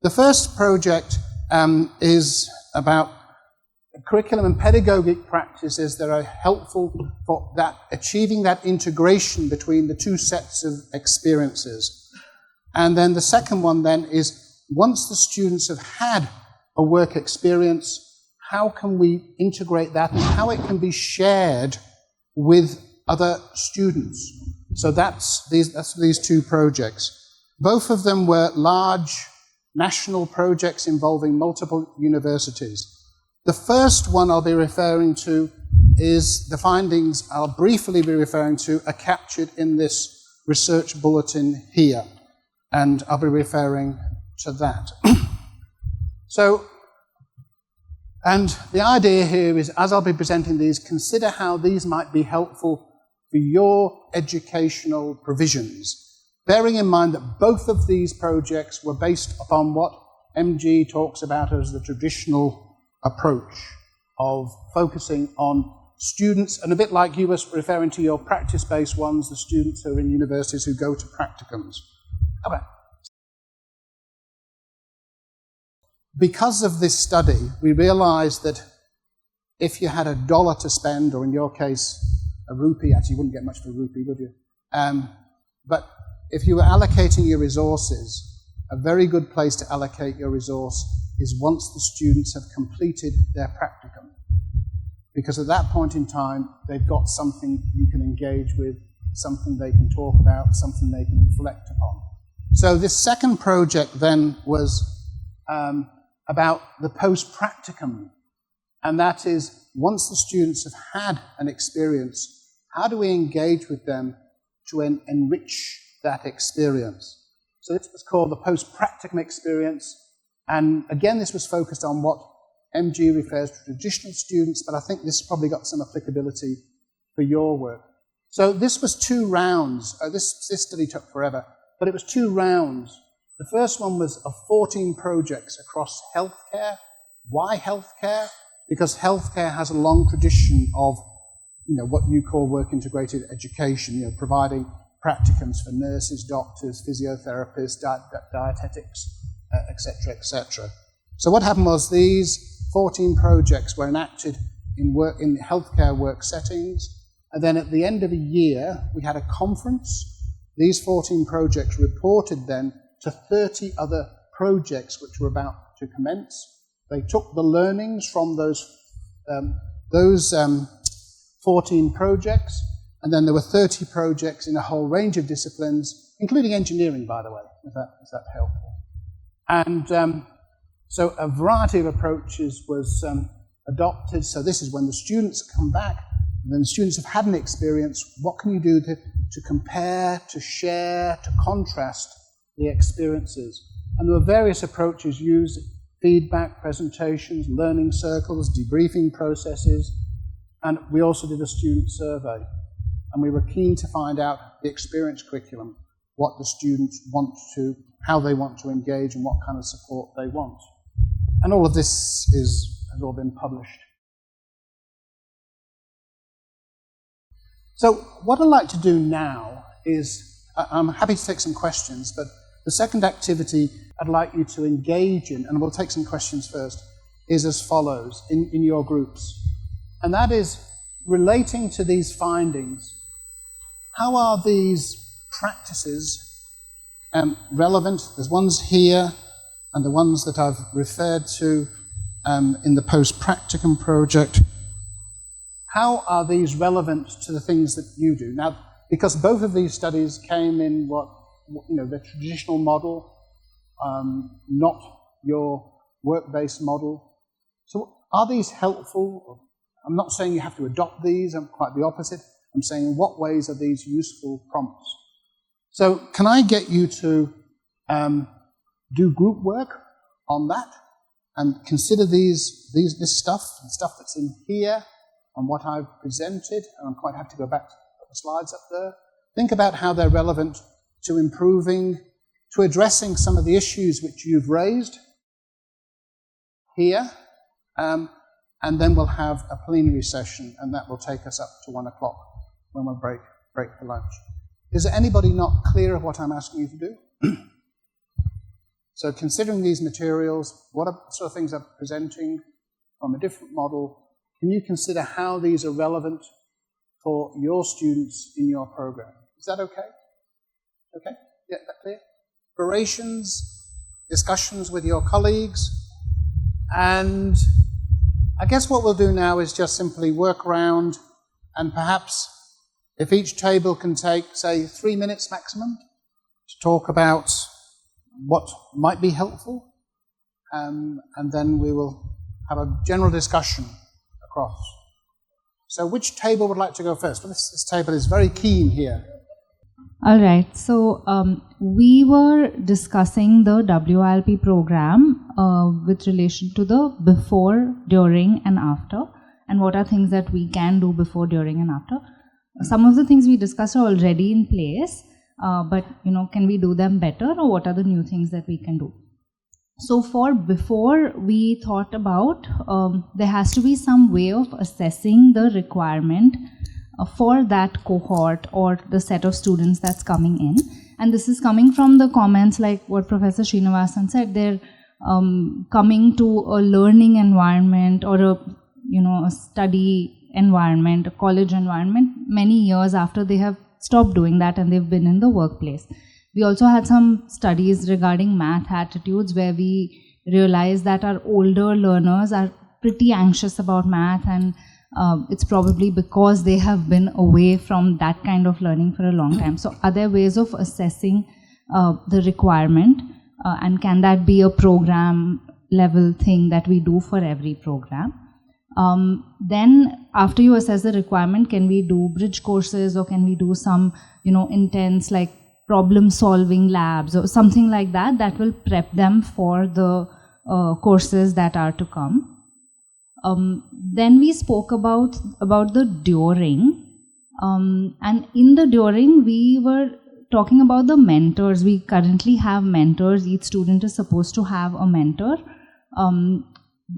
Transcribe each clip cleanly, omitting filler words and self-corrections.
The first project is about curriculum and pedagogic practices that are helpful for achieving that integration between the two sets of experiences. And then the second one then is, once the students have had a work experience, how can we integrate that and how it can be shared with other students? So that's these two projects. Both of them were large national projects involving multiple universities. The first one I'll be referring to is the findings I'll briefly be referring to are captured in this research bulletin here, and I'll be referring to that. And the idea here is, as I'll be presenting these, consider how these might be helpful for your educational provisions, bearing in mind that both of these projects were based upon what MG talks about as the traditional approach of focusing on students, and a bit like you were referring to your practice-based ones, the students who are in universities who go to practicums. Okay. Because of this study, we realized that if you had $1 to spend, or in your case, a rupee, actually you wouldn't get much for a rupee, would you? But if you were allocating your resources, a very good place to allocate your resource is once the students have completed their practicum. Because at that point in time, they've got something you can engage with, something they can talk about, something they can reflect upon. So this second project then was about the post-practicum. And that is, once the students have had an experience, how do we engage with them to enrich that experience? So this was called the post-practicum experience. And again, this was focused on what MG refers to traditional students, but I think this probably got some applicability for your work. So this was 2 rounds. This study took forever, but it was 2 rounds. The first one was of 14 projects across healthcare. Why healthcare? Because healthcare has a long tradition of, what you call work-integrated education, providing practicums for nurses, doctors, physiotherapists, dietetics, etc., etc. So what happened was these 14 projects were enacted in healthcare work settings, and then at the end of a year, we had a conference. These 14 projects reported then to 30 other projects which were about to commence. They took the learnings from those 14 projects, and then there were 30 projects in a whole range of disciplines, including engineering, by the way, if that helpful. And so a variety of approaches was adopted. So this is when the students come back, and then the students have had an experience. What can you do to compare, to share, to contrast the experiences? And there were various approaches used: feedback, presentations, learning circles, debriefing processes, and we also did a student survey. And we were keen to find out the experience curriculum, what the students want to, how they want to engage, and what kind of support they want. And all of this has all been published. So what I'd like to do now is, I'm happy to take some questions, but the second activity I'd like you to engage in, and we'll take some questions first, is as follows in your groups. And that is, relating to these findings, how are these practices relevant? There's ones here, and the ones that I've referred to in the post-practicum project. How are these relevant to the things that you do? Now, because both of these studies came in the traditional model, not your work-based model. So are these helpful? I'm not saying you have to adopt these, I'm quite the opposite. I'm saying in what ways are these useful prompts? So can I get you to do group work on that and consider this stuff, the stuff that's in here and what I've presented, and I'm quite happy to go back to the slides up there. Think about how they're relevant to improving, to addressing some of the issues which you've raised here, and then we'll have a plenary session, and that will take us up to 1 o'clock when we'll break for lunch. Is there anybody not clear of what I'm asking you to do? So considering these materials, what sort of things are presenting from a different model, can you consider how these are relevant for your students in your program? Is that okay? Okay? Yeah, that clear? Explorations, discussions with your colleagues, and I guess what we'll do now is just simply work around, and perhaps if each table can take, say, 3 minutes maximum to talk about what might be helpful, and then we will have a general discussion across. So which table would like to go first? Well, this table is very keen here. All right, so we were discussing the WILP program with relation to the before, during and after, and what are things that we can do before, during and after. Some of the things we discussed are already in place, but can we do them better, or what are the new things that we can do? So for before, we thought about there has to be some way of assessing the requirement for that cohort or the set of students that's coming in. And this is coming from the comments like what Professor Srinivasan said. They're coming to a learning environment or a study environment, a college environment, many years after they have stopped doing that and they've been in the workplace. We also had some studies regarding math attitudes where we realized that our older learners are pretty anxious about math, and it's probably because they have been away from that kind of learning for a long time. So are there ways of assessing the requirement, and can that be a program level thing that we do for every program? Then after you assess the requirement, can we do bridge courses, or can we do some intense like problem solving labs or something like that that will prep them for the courses that are to come? Then we spoke about the during, and in the during we were talking about the mentors. We currently have mentors. Each student is supposed to have a mentor,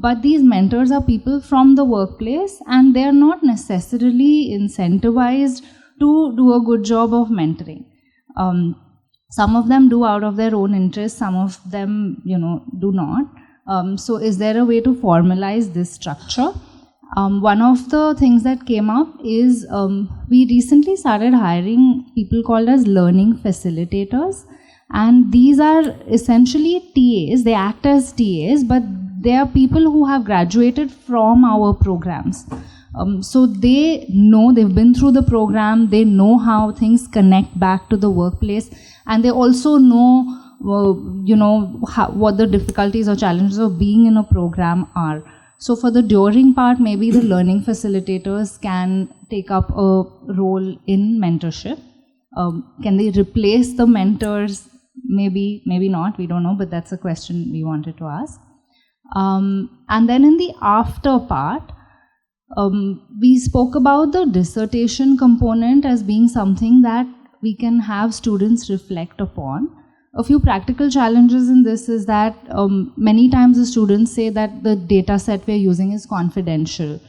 but these mentors are people from the workplace, and they are not necessarily incentivized to do a good job of mentoring. Some of them do out of their own interest, some of them do not. So is there a way to formalize this structure? One of the things that came up is we recently started hiring people called as learning facilitators, and these are essentially TAs. They act as TAs, but they are people who have graduated from our programs. So they know, they've been through the program, they know how things connect back to the workplace, and they also know what the difficulties or challenges of being in a program are. So for the during part, maybe the learning facilitators can take up a role in mentorship. Can they replace the mentors? Maybe not, we don't know, but that's a question we wanted to ask. And then in the after part, we spoke about the dissertation component as being something that we can have students reflect upon. A few practical challenges in this is that many times the students say that the data set we're using is confidential.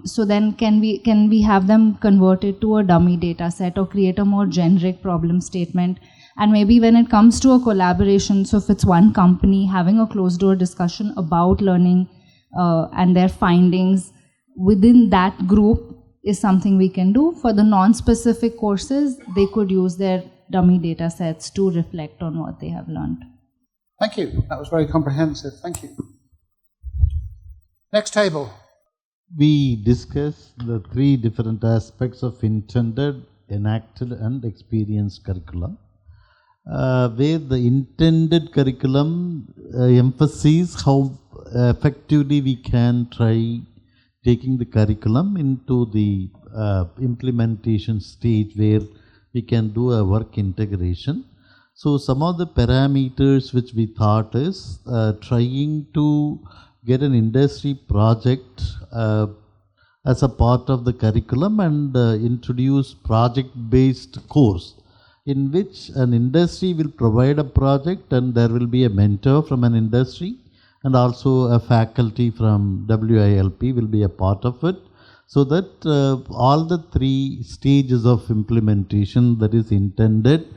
So then can we have them convert it to a dummy data set or create a more generic problem statement? And maybe when it comes to a collaboration, so if it's one company, having a closed door discussion about learning and their findings within that group is something we can do. For the non-specific courses, they could use their dummy data sets to reflect on what they have learned. Thank you. That was very comprehensive. Thank you. Next table. We discussed the 3 different aspects of intended, enacted and experienced curriculum. Where the intended curriculum emphasizes how effectively we can try taking the curriculum into the implementation stage where we can do a work integration. So some of the parameters which we thought is trying to get an industry project as a part of the curriculum and introduce project-based course in which an industry will provide a project and there will be a mentor from an industry and also a faculty from WILP will be a part of it, so that all the 3 stages of implementation, that is intended,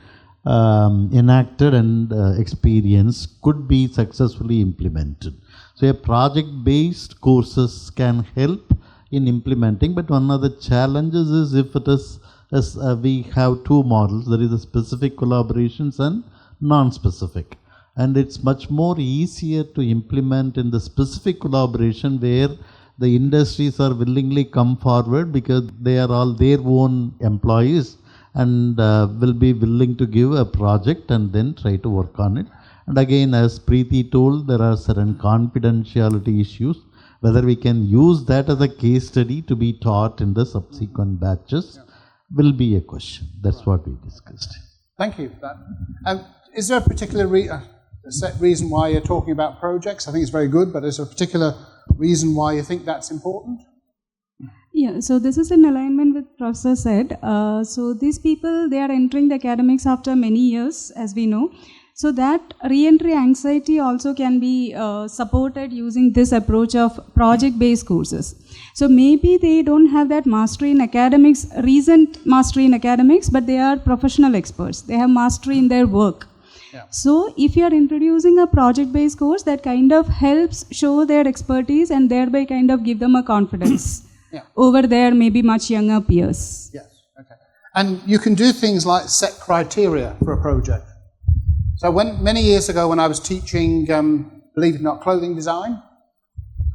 enacted and experienced could be successfully implemented. So a project-based courses can help in implementing, but one of the challenges is if it is, as we have two models, there is a specific collaborations and non-specific. And it's much more easier to implement in the specific collaboration where the industries are willingly come forward because they are all their own employees and will be willing to give a project and then try to work on it. And again, as Preeti told, there are certain confidentiality issues. Whether we can use that as a case study to be taught in the subsequent batches will be a question. That's what we discussed. Thank you for that. Is there a particular reason why you're talking about projects? I think it's very good, but is there a particular reason why you think that's important? Yeah, so this is in alignment with Professor said. So these people, they are entering the academics after many years, as we know. So that re-entry anxiety also can be supported using this approach of project-based courses. So maybe they don't have that mastery in academics, recent mastery in academics, but they are professional experts. They have mastery in their work. Yeah. So if you are introducing a project-based course, that kind of helps show their expertise and thereby kind of give them a confidence over their maybe much younger peers. Yes, okay. And you can do things like set criteria for a project. So many years ago when I was teaching, believe it or not, clothing design,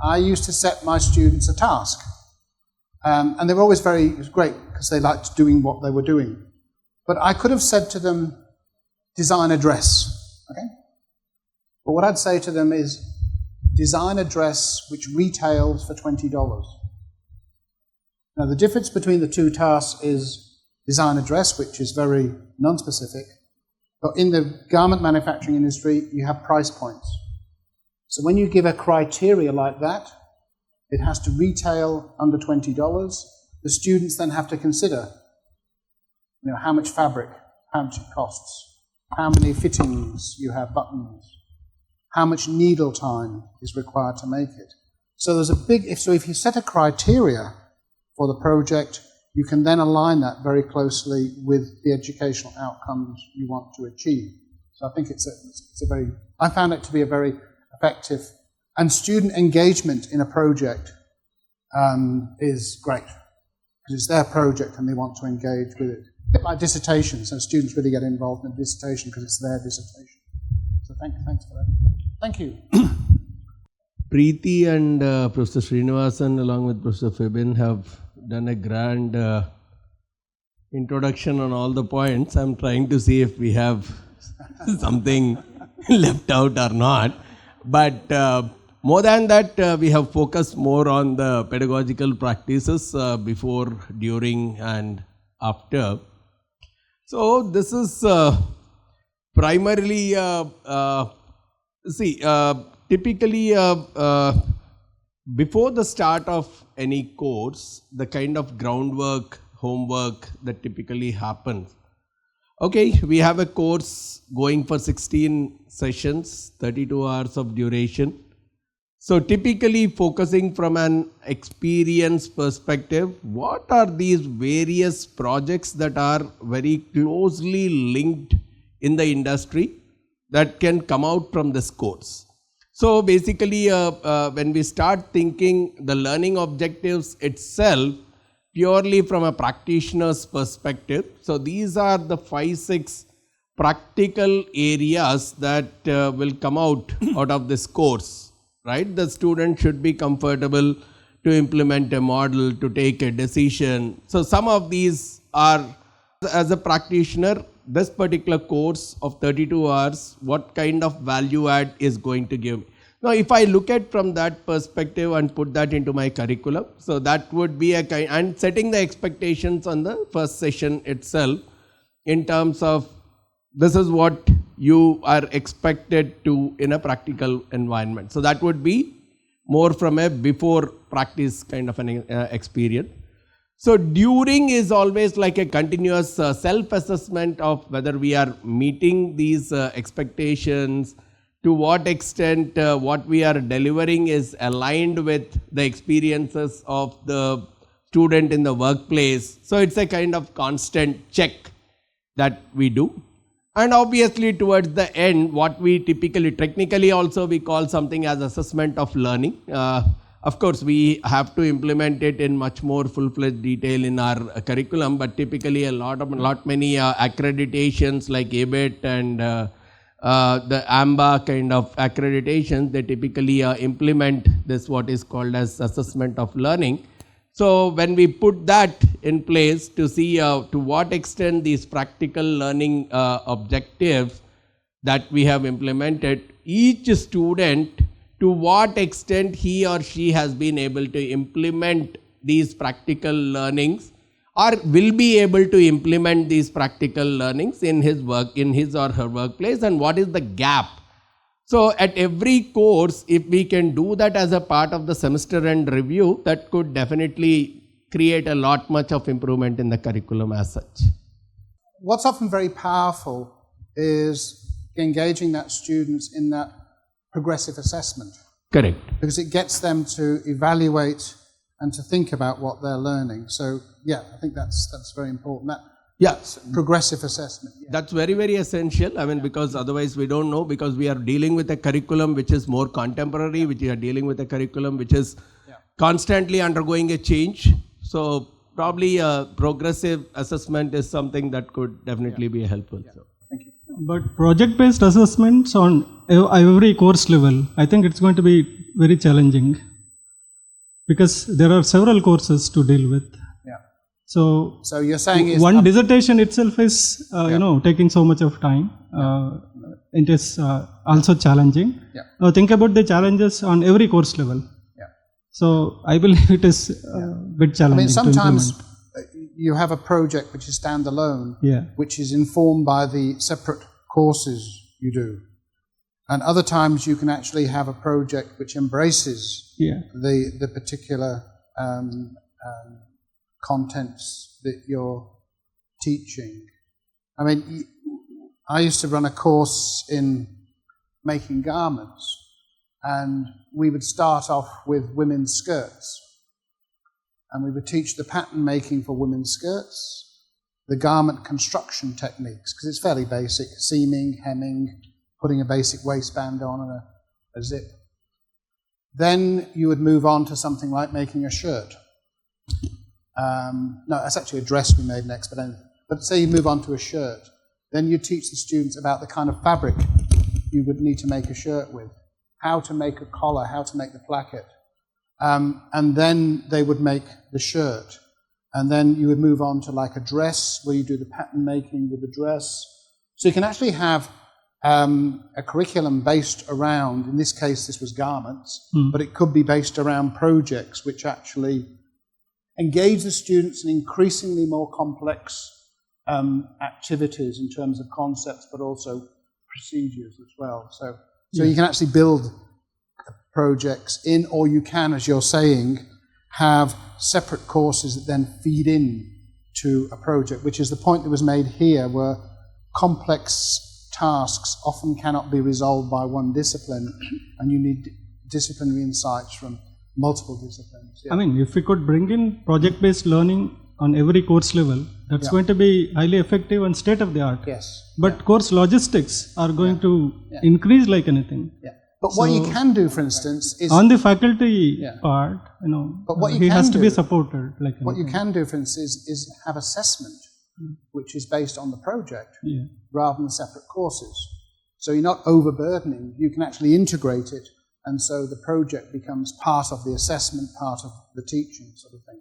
I used to set my students a task. And they were always it was great because they liked doing what they were doing. But I could have said to them, design a dress, okay? But what I'd say to them is, design a dress which retails for $20. Now the difference between the two tasks is design a dress, which is very non-specific, but in the garment manufacturing industry, you have price points. So when you give a criteria like that, it has to retail under $20. The students then have to consider, how much fabric, how much it costs, how many fittings you have, buttons, how much needle time is required to make it. So there's if you set a criteria for the project, you can then align that very closely with the educational outcomes you want to achieve. So I think I found it to be a very effective, and student engagement in a project is great, because it's their project and they want to engage with it. A bit like dissertations, so students really get involved in dissertation because it's their dissertation. So thanks for that. Thank you. Preeti and Professor Srinivasan along with Professor Febin have done a grand introduction on all the points. I'm trying to see if we have something left out or not. But more than that, we have focused more on the pedagogical practices before, during and after. So this is primarily, typically before the start of any course, the kind of groundwork, homework that typically happens. Okay, we have a course going for 16 sessions, 32 hours of duration. So typically focusing from an experience perspective, what are these various projects that are very closely linked in the industry that can come out from this course? So basically when we start thinking the learning objectives itself purely from a practitioner's perspective, so these are the 5-6 practical areas that will come out of this course, right? The student should be comfortable to implement a model, to take a decision. So some of these are, as a practitioner, this particular course of 32 hours, what kind of value add is going to give me? Now, if I look at from that perspective and put that into my curriculum, so that would be a kind, and setting the expectations on the first session itself in terms of this is what you are expected to in a practical environment. So that would be more from a before practice kind of an experience. So during is always like a continuous self-assessment of whether we are meeting these expectations, to what extent what we are delivering is aligned with the experiences of the student in the workplace. So it's a kind of constant check that we do. And obviously towards the end, what we typically, technically also we call something as assessment of learning. Of course, we have to implement it in much more full-fledged detail in our curriculum, but typically many accreditations like ABET and the AMBA kind of accreditations, they typically implement this what is called as assessment of learning. So when we put that in place to see to what extent these practical learning objectives that we have implemented, each student, to what extent he or she has been able to implement these practical learnings or will be able to implement these practical learnings in his work, in his or her workplace, and what is the gap. So at every course, if we can do that as a part of the semester end review, that could definitely create a lot much of improvement in the curriculum as such. What's often very powerful is engaging that students in that progressive assessment. Correct. Because it gets them to evaluate and to think about what they're learning. So yeah, I think that's very important. That's progressive assessment. Yeah. That's very, very essential. I mean, because otherwise we don't know, because we are dealing with a curriculum which is more contemporary, which we are dealing with a curriculum which is constantly undergoing a change. So probably a progressive assessment is something that could definitely be helpful. So. Thank you. But project-based assessments on every course level, I think it's going to be very challenging because there are several courses to deal with. So you're saying is one dissertation itself is taking so much of time. It is also challenging. Now think about the challenges on every course level. So I believe it is a bit challenging. I mean, sometimes you have a project which is standalone, which is informed by the separate courses you do, and other times you can actually have a project which embraces the particular contents that you're teaching. I mean, I used to run a course in making garments, and we would start off with women's skirts, and we would teach the pattern making for women's skirts, the garment construction techniques, because it's fairly basic, seaming, hemming, putting a basic waistband on and a zip. Then you would move on to something like making a shirt. No, that's actually a dress we made next, but say you move on to a shirt, then you teach the students about the kind of fabric you would need to make a shirt with, how to make a collar, how to make the placket, and then they would make the shirt, and then you would move on to like a dress where you do the pattern making with the dress. So you can actually have a curriculum based around, in this case this was garments, but it could be based around projects which actually engage the students in increasingly more complex activities in terms of concepts, but also procedures as well. So you can actually build projects in, or you can, as you're saying, have separate courses that then feed in to a project, which is the point that was made here, where complex tasks often cannot be resolved by one discipline, and you need disciplinary insights from multiple disciplines. I mean, if we could bring in project-based learning on every course level, that's going to be highly effective and state-of-the-art. Yes. But course logistics are going to increase like anything. But what you can do, for instance, is on the faculty part, but what he has to be supported. Like what you can do, for instance, is have assessment, which is based on the project, rather than separate courses. So you're not overburdening. You can actually integrate it. And so the project becomes part of the assessment, part of the teaching sort of thing.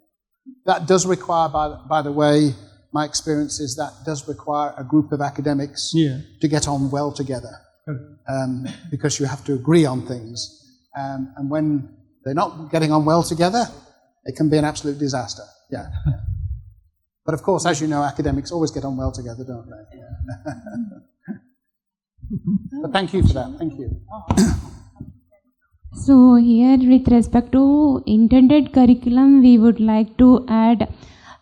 That does require, by the way, my experience is that does require a group of academics to get on well together, because you have to agree on things. And when they're not getting on well together, it can be an absolute disaster. But of course, as you know, academics always get on well together, don't they? But thank you for that. Thank you. So here, with respect to intended curriculum, we would like to add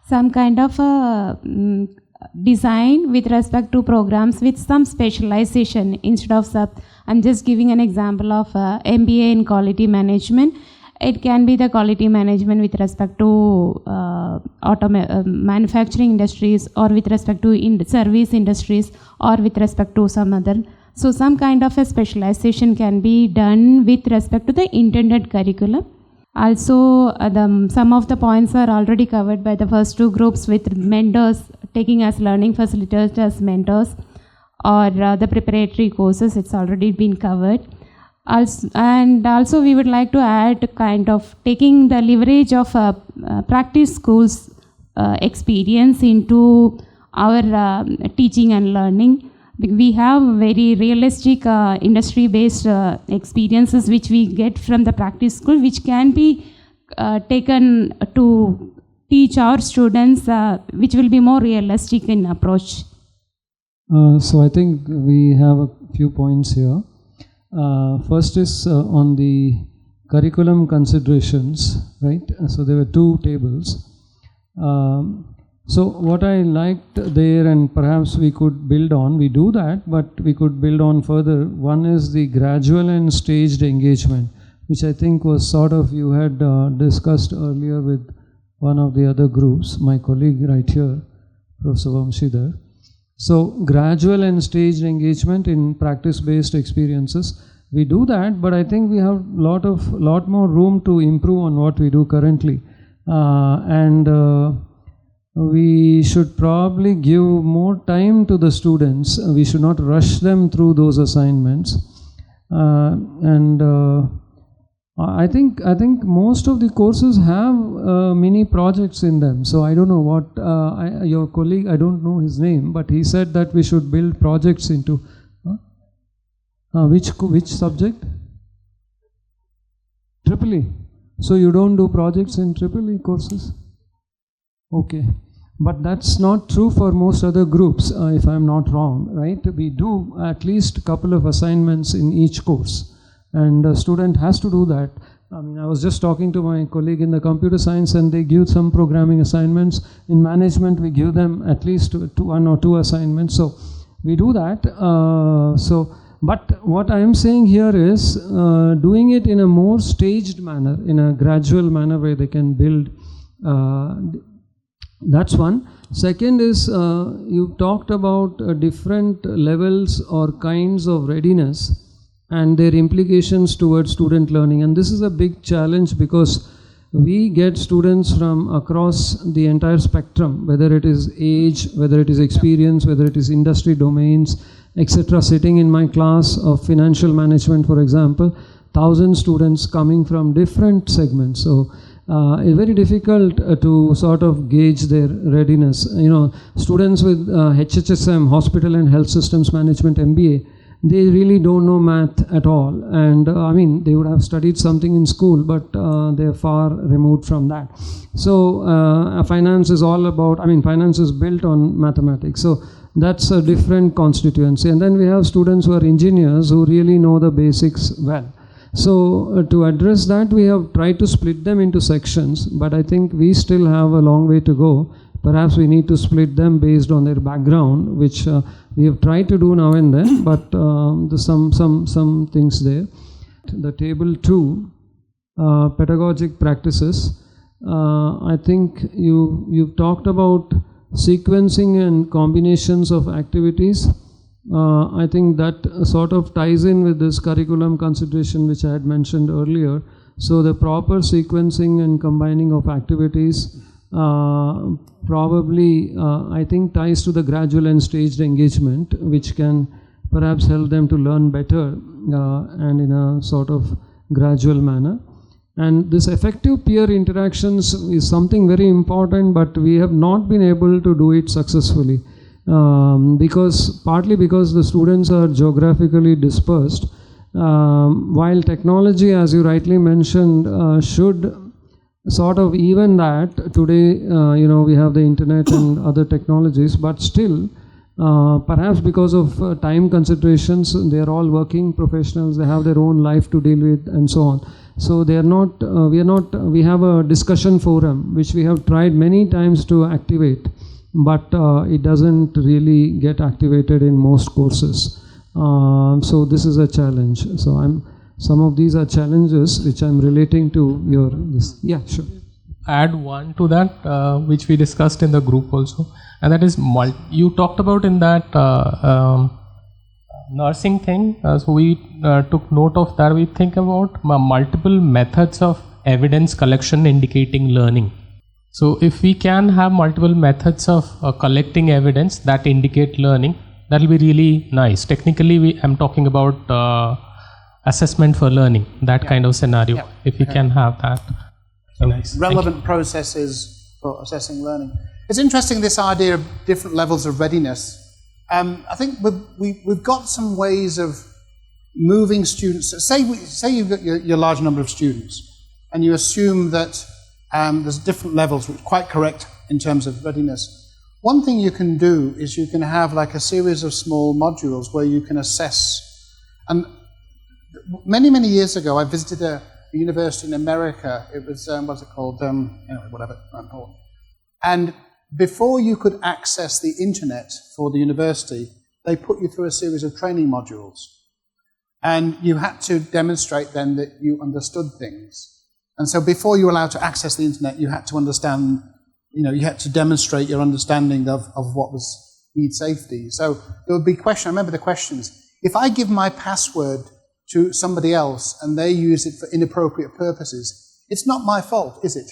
some kind of a design with respect to programs with some specialization instead of I'm just giving an example of MBA in quality management. It can be the quality management with respect to manufacturing industries, or with respect to service industries, or with respect to some other. So some kind of a specialization can be done with respect to the intended curriculum. Also, some of the points are already covered by the first two groups, with mentors taking as learning facilitators as mentors, or the preparatory courses. It's already been covered. Also we would like to add kind of taking the leverage of practice schools experience into our teaching and learning. We have very realistic industry-based experiences which we get from the practice school, which can be taken to teach our students, which will be more realistic in approach. So I think we have a few points here. First is on the curriculum considerations, right? So there were two tables. So what I liked there, and perhaps we could build on, we do that, but we could build on further. One is the gradual and staged engagement, which I think was sort of, you had discussed earlier with one of the other groups, my colleague right here, Professor Vamshidhar. So gradual and staged engagement in practice-based experiences, we do that, but I think we have lot more room to improve on what we do currently, and we should probably give more time to the students. We should not rush them through those assignments, and I think most of the courses have mini projects in them. So I don't know what your colleague, I don't know his name, but he said that we should build projects into which subject? EEE. So you don't do projects in EEE courses? Okay, but that's not true for most other groups, if I'm not wrong, right? We do at least a couple of assignments in each course, and a student has to do that. I mean, I was just talking to my colleague in the computer science, and they give some programming assignments. In management, we give them at least one or two assignments. So we do that. But what I am saying here is doing it in a more staged manner, in a gradual manner where they can build. That's one. Second is you talked about different levels or kinds of readiness and their implications towards student learning. And this is a big challenge because we get students from across the entire spectrum, whether it is age, whether it is experience, whether it is industry domains, etc. Sitting in my class of financial management, for example, 1,000 students coming from different segments. So it's very difficult to sort of gauge their readiness. You know, students with HHSM, Hospital and Health Systems Management MBA, they really don't know math at all. And I mean, they would have studied something in school, but they're far removed from that. So finance is all about, I mean, finance is built on mathematics. So that's a different constituency. And then we have students who are engineers who really know the basics well. So to address that, we have tried to split them into sections, but I think we still have a long way to go. Perhaps we need to split them based on their background, which we have tried to do now and then, but there's some things there. The table 2, pedagogic practices. I think you've talked about sequencing and combinations of activities. I think that sort of ties in with this curriculum consideration which I had mentioned earlier. So the proper sequencing and combining of activities probably I think ties to the gradual and staged engagement, which can perhaps help them to learn better and in a sort of gradual manner. And this effective peer interactions is something very important, but we have not been able to do it successfully. Partly because the students are geographically dispersed, while technology, as you rightly mentioned, should sort of even that. Today, we have the internet and other technologies, but still, perhaps because of time considerations, they are all working professionals, they have their own life to deal with and so on. So they are not, we have a discussion forum, which we have tried many times to activate, but it doesn't really get activated in most courses. So this is a challenge. So some of these are challenges which I'm relating to your this. Yeah, sure. Add one to that, which we discussed in the group also, and that is you talked about in that nursing thing. So we took note of that. We think about multiple methods of evidence collection indicating learning. So if we can have multiple methods of collecting evidence that indicate learning, that will be really nice. Technically, I'm talking about assessment for learning, that kind of scenario. Yeah. If we can have that, nice. Relevant processes for assessing learning. It's interesting, this idea of different levels of readiness. I think we've got some ways of moving students. Say you've got your large number of students, and you assume that there's different levels, which is quite correct in terms of readiness. One thing you can do is you can have like a series of small modules where you can assess. And many, many years ago, I visited a university in America. It was, what's it called? Anyway, whatever, not important. And before you could access the internet for the university, they put you through a series of training modules. And you had to demonstrate then that you understood things. And so before you were allowed to access the internet, you had to understand, you had to demonstrate your understanding of what was need safety. So there would be questions. I remember the questions. If I give my password to somebody else and they use it for inappropriate purposes, it's not my fault, is it?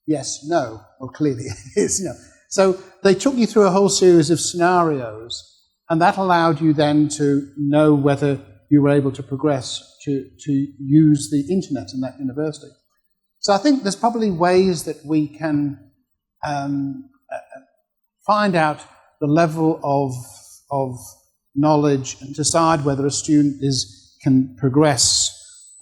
Yes, no. Well, clearly it is. So they took you through a whole series of scenarios, and that allowed you then to know whether you were able to progress to use the internet in that university. So I think there's probably ways that we can find out the level of knowledge and decide whether a student can progress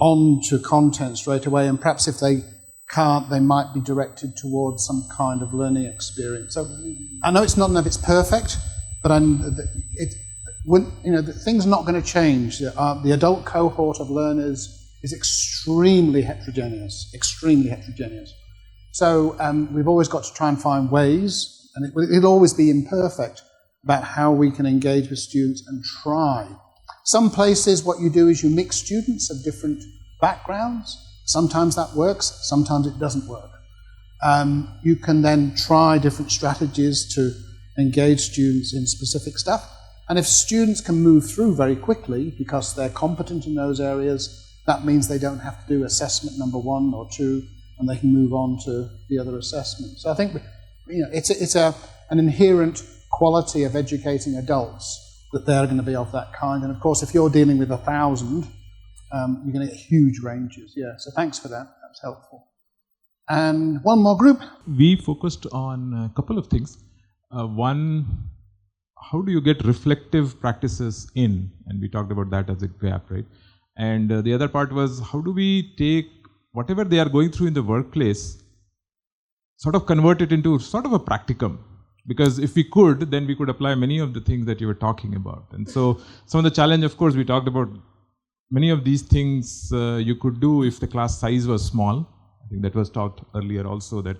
on to content straight away, and perhaps if they can't, they might be directed towards some kind of learning experience. So I know it's not enough, it's perfect, but things are not going to change. The adult cohort of learners is extremely heterogeneous. So we've always got to try and find ways, and it'll always be imperfect, about how we can engage with students and try. Some places what you do is you mix students of different backgrounds. Sometimes that works, sometimes it doesn't work. You can then try different strategies to engage students in specific stuff. And if students can move through very quickly because they're competent in those areas, that means they don't have to do assessment number 1 or 2, and they can move on to the other assessment. So I think it's an inherent quality of educating adults that they're going to be of that kind. And of course, if you're dealing with 1,000, you're going to get huge ranges. Yeah, so thanks for that. That was helpful. And one more group. We focused on a couple of things. One, how do you get reflective practices in? And we talked about that as a gap, right? And the other part was, how do we take whatever they are going through in the workplace, sort of convert it into sort of a practicum? Because if we could, then we could apply many of the things that you were talking about. And so some of the challenge, of course, we talked about many of these things you could do if the class size was small. I think that was talked earlier also, that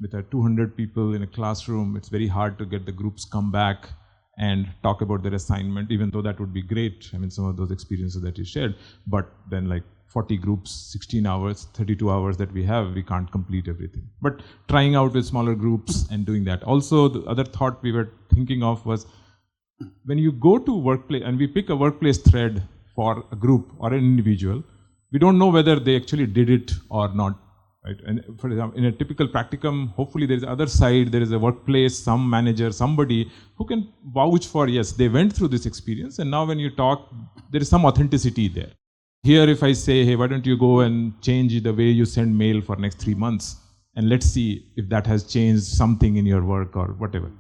with 200 people in a classroom, it's very hard to get the groups come back and talk about their assignment, even though that would be great. I mean, some of those experiences that you shared, but then like 40 groups, 16 hours, 32 hours that we have, we can't complete everything. But trying out with smaller groups and doing that. Also, the other thought we were thinking of was, when you go to workplace and we pick a workplace thread for a group or an individual, we don't know whether they actually did it or not. Right? And for example, in a typical practicum, hopefully there is the other side, there is a workplace, some manager, somebody who can vouch for, yes, they went through this experience, and now when you talk, there is some authenticity there. Here, if I say, hey, why don't you go and change the way you send mail for next 3 months, and let's see if that has changed something in your work or whatever.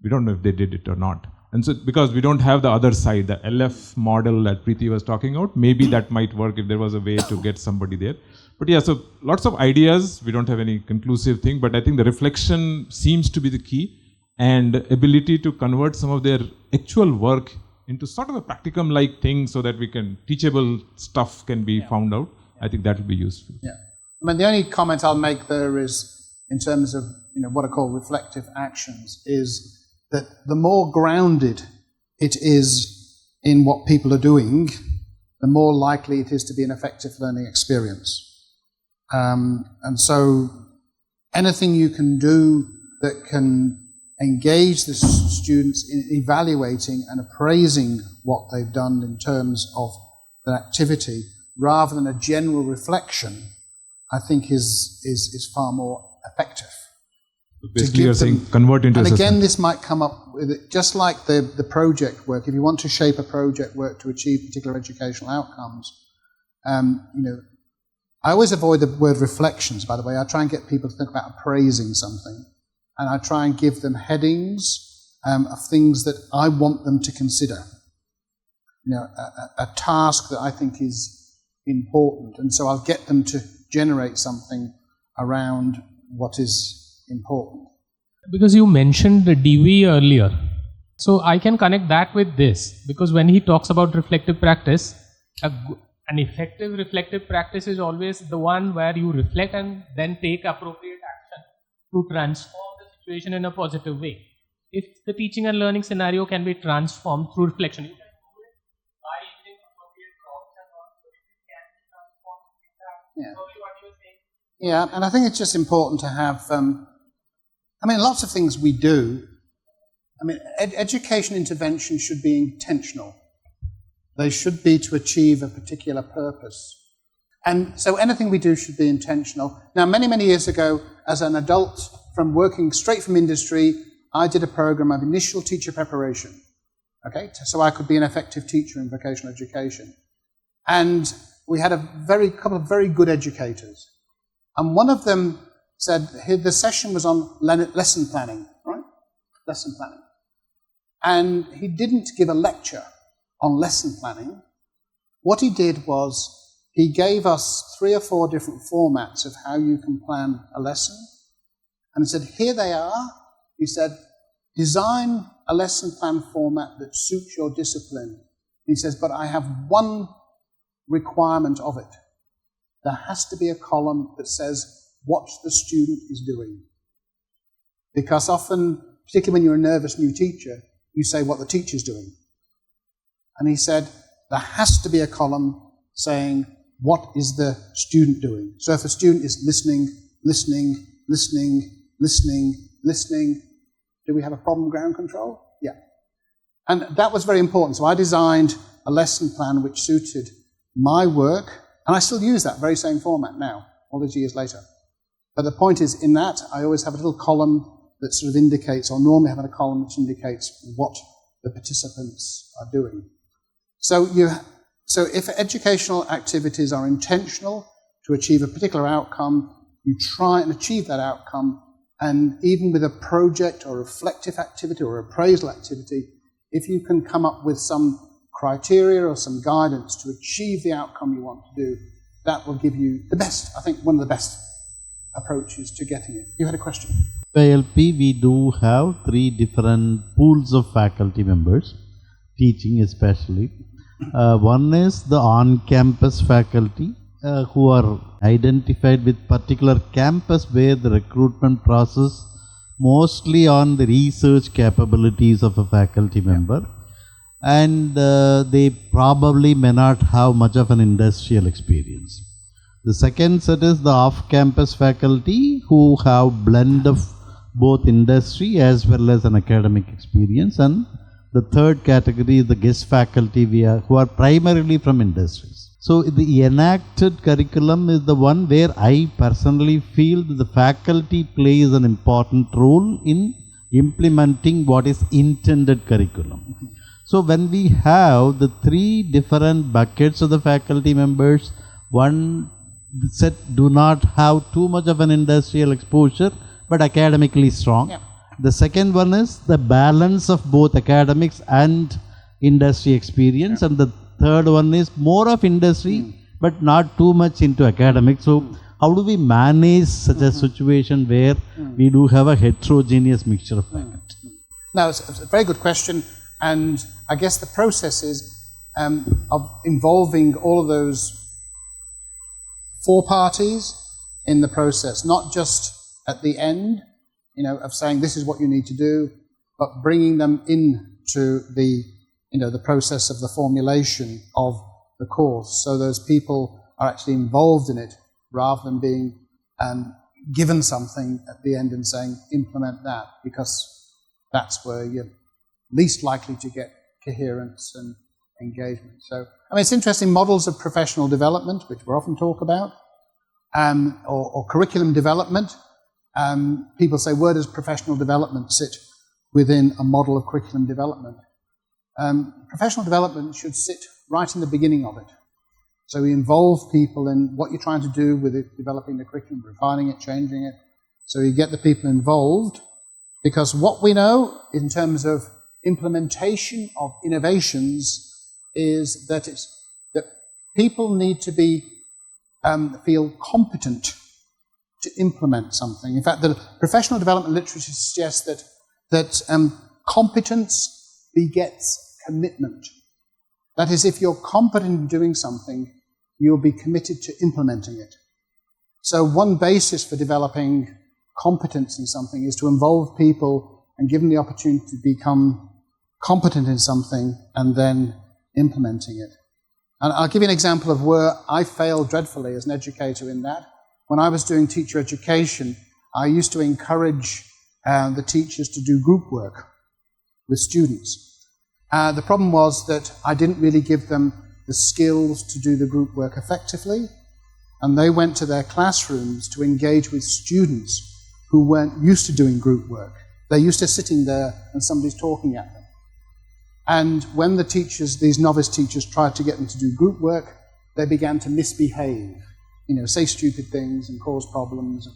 We don't know if they did it or not. And so, because we don't have the other side, the LF model that Preeti was talking about, maybe that might work if there was a way to get somebody there. But yeah, so lots of ideas. We don't have any conclusive thing, but I think the reflection seems to be the key, and ability to convert some of their actual work into sort of a practicum-like thing so that we can, teachable stuff can be found out. I think that will be useful. Yeah. I mean, the only comment I'll make there is, in terms of what I call reflective actions, is that the more grounded it is in what people are doing, the more likely it is to be an effective learning experience. And so anything you can do that can engage the students in evaluating and appraising what they've done in terms of the activity, rather than a general reflection, I think is far more effective. Basically, you're saying convert into and assessment. again, this might come up with it, just like the project work. If you want to shape a project work to achieve particular educational outcomes, I always avoid the word reflections, by the way. I try and get people to think about appraising something, and I try and give them headings of things that I want them to consider. A task that I think is important, and so I'll get them to generate something around what is important. Because you mentioned the DV earlier, so I can connect that with this, because when he talks about reflective practice, an effective reflective practice is always the one where you reflect and then take appropriate action to transform the situation in a positive way. If the teaching and learning scenario can be transformed through reflection, you can do it by using appropriate prompts and all, so it can be transformed. Yeah. Probably what you were saying. Yeah, and I think it's just important to have, lots of things we do. Education intervention should be intentional. They should be to achieve a particular purpose. And so anything we do should be intentional. Now, many, many years ago, as an adult from working straight from industry, I did a program of initial teacher preparation, so I could be an effective teacher in vocational education. And we had a couple of very good educators. And one of them said, the session was on lesson planning, right? Lesson planning. And he didn't give a lecture on lesson planning. What he did was he gave us 3 or 4 different formats of how you can plan a lesson. And he said, here they are. He said, design a lesson plan format that suits your discipline. He says, but I have one requirement of it. There has to be a column that says what the student is doing. Because often, particularly when you're a nervous new teacher, you say what the teacher's doing. And he said, there has to be a column saying, what is the student doing? So if a student is listening, do we have a problem with ground control? Yeah. And that was very important. So I designed a lesson plan which suited my work, and I still use that very same format now, all these years later. But the point is, in that, I always have a little column that sort of indicates, or normally have a column which indicates what the participants are doing. So if educational activities are intentional to achieve a particular outcome, you try and achieve that outcome, and even with a project or reflective activity or appraisal activity, if you can come up with some criteria or some guidance to achieve the outcome you want to do, that will give you the best, I think, one of the best approaches to getting it. You had a question? ILP, we do have 3 different pools of faculty members, teaching especially. One is the on-campus faculty who are identified with particular campus where the recruitment process mostly on the research capabilities of a faculty member, and they probably may not have much of an industrial experience. The second set is the off-campus faculty who have blend of both industry as well as an academic experience, and the third category is the guest faculty who are primarily from industries. So the enacted curriculum is the one where I personally feel that the faculty plays an important role in implementing what is intended curriculum. So when we have the 3 different buckets of the faculty members, one set do not have too much of an industrial exposure but academically strong. Yeah. The second one is the balance of both academics and industry experience, and the third one is more of industry but not too much into academics. So how do we manage such a situation where we do have a heterogeneous mixture of faculty? Now, it's a very good question, and I guess the process is of involving all of those 4 parties in the process, not just at the end, of saying this is what you need to do, but bringing them into the process of the formulation of the course, so those people are actually involved in it rather than being given something at the end and saying, implement that, because that's where you're least likely to get coherence and engagement. So, I mean, it's interesting, models of professional development, which we often talk about, or curriculum development. People say, where does professional development sit within a model of curriculum development? Professional development should sit right in the beginning of it. So we involve people in what you're trying to do with it, developing the curriculum, refining it, changing it. So you get the people involved, because what we know in terms of implementation of innovations is that people need to feel competent to implement something. In fact, the professional development literature suggests that competence begets commitment. That is, if you're competent in doing something, you'll be committed to implementing it. So one basis for developing competence in something is to involve people and give them the opportunity to become competent in something and then implementing it. And I'll give you an example of where I failed dreadfully as an educator in that. When I was doing teacher education, I used to encourage the teachers to do group work with students. The problem was that I didn't really give them the skills to do the group work effectively, and they went to their classrooms to engage with students who weren't used to doing group work. They're used to sitting there and somebody's talking at them. And when the teachers, these novice teachers, tried to get them to do group work, they began to misbehave, say stupid things and cause problems.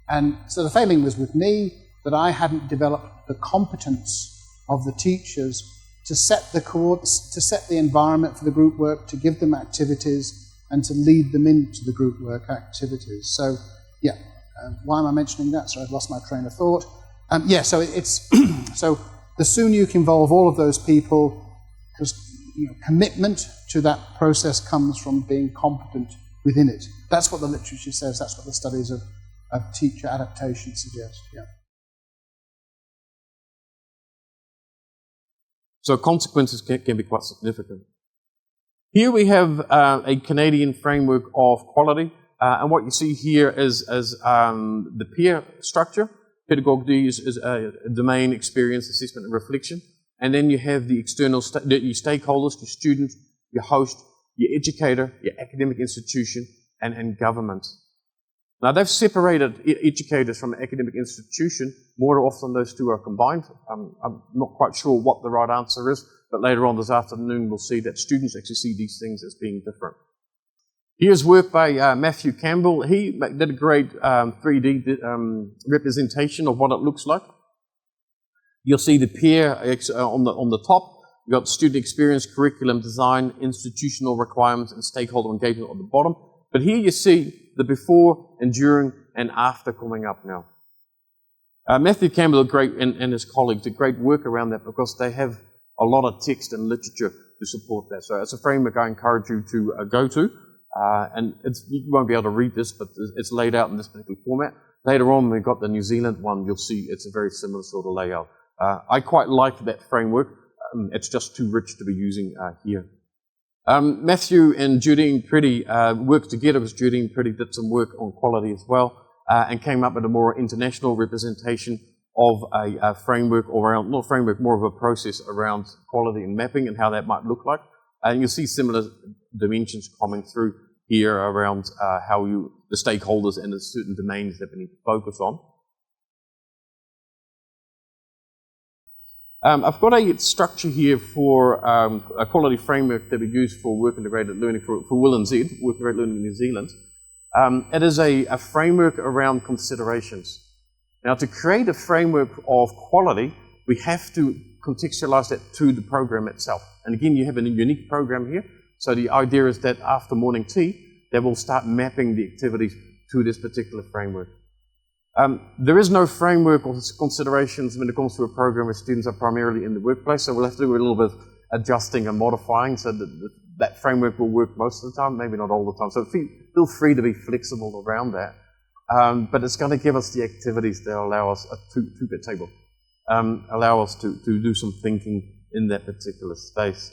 And so the failing was with me, that I hadn't developed the competence of the teachers to set the environment for the group work, to give them activities, and to lead them into the group work activities. So, why am I mentioning that? So I've lost my train of thought. So it's so the sooner you can involve all of those people, because commitment to that process comes from being competent within it. That's what the literature says. That's what the studies of teacher adaptation suggest. Yeah. So consequences can be quite significant. Here we have a Canadian framework of quality, and what you see here is the peer structure. Pedagogy is a domain, experience, assessment, and reflection. And then you have the external your stakeholders, your student, your host, your educator, your academic institution, and government. Now, they've separated educators from an academic institution. More often, those two are combined. I'm not quite sure what the right answer is, but later on this afternoon, we'll see that students actually see these things as being different. Here's work by Matthew Campbell. He did a great 3D representation of what it looks like. You'll see the peer on the top. You've got student experience, curriculum design, institutional requirements, and stakeholder engagement on the bottom. But here you see the before and during and after coming up now. Matthew Campbell and his colleagues did great work around that because they have a lot of text and literature to support that. So it's a framework I encourage you to go to. And you won't be able to read this, but it's laid out in this particular format. Later on, when we've got the New Zealand one, you'll see it's a very similar sort of layout. I quite like that framework. It's just too rich to be using here. Matthew and Judine Pretty worked together because Judine Pretty did some work on quality as well and came up with a more international representation of a framework, or around, not framework, more of a process around quality and mapping and how that might look like. And you'll see similar dimensions coming through here around how the stakeholders and the certain domains that we need to focus on. I've got a structure here for a quality framework that we use for work integrated learning for Will and Z, work integrated learning in New Zealand. It is a framework around considerations. Now, to create a framework of quality, we have to contextualize that to the program itself. And again, you have a unique program here. So the idea is that after morning tea, they will start mapping the activities to this particular framework. There is no framework or considerations when it comes to a program where students are primarily in the workplace, so we'll have to do a little bit of adjusting and modifying so that framework will work most of the time, maybe not all the time. So feel free to be flexible around that. But it's going to give us the activities that allow us, a two-bit table, allow us to do some thinking in that particular space.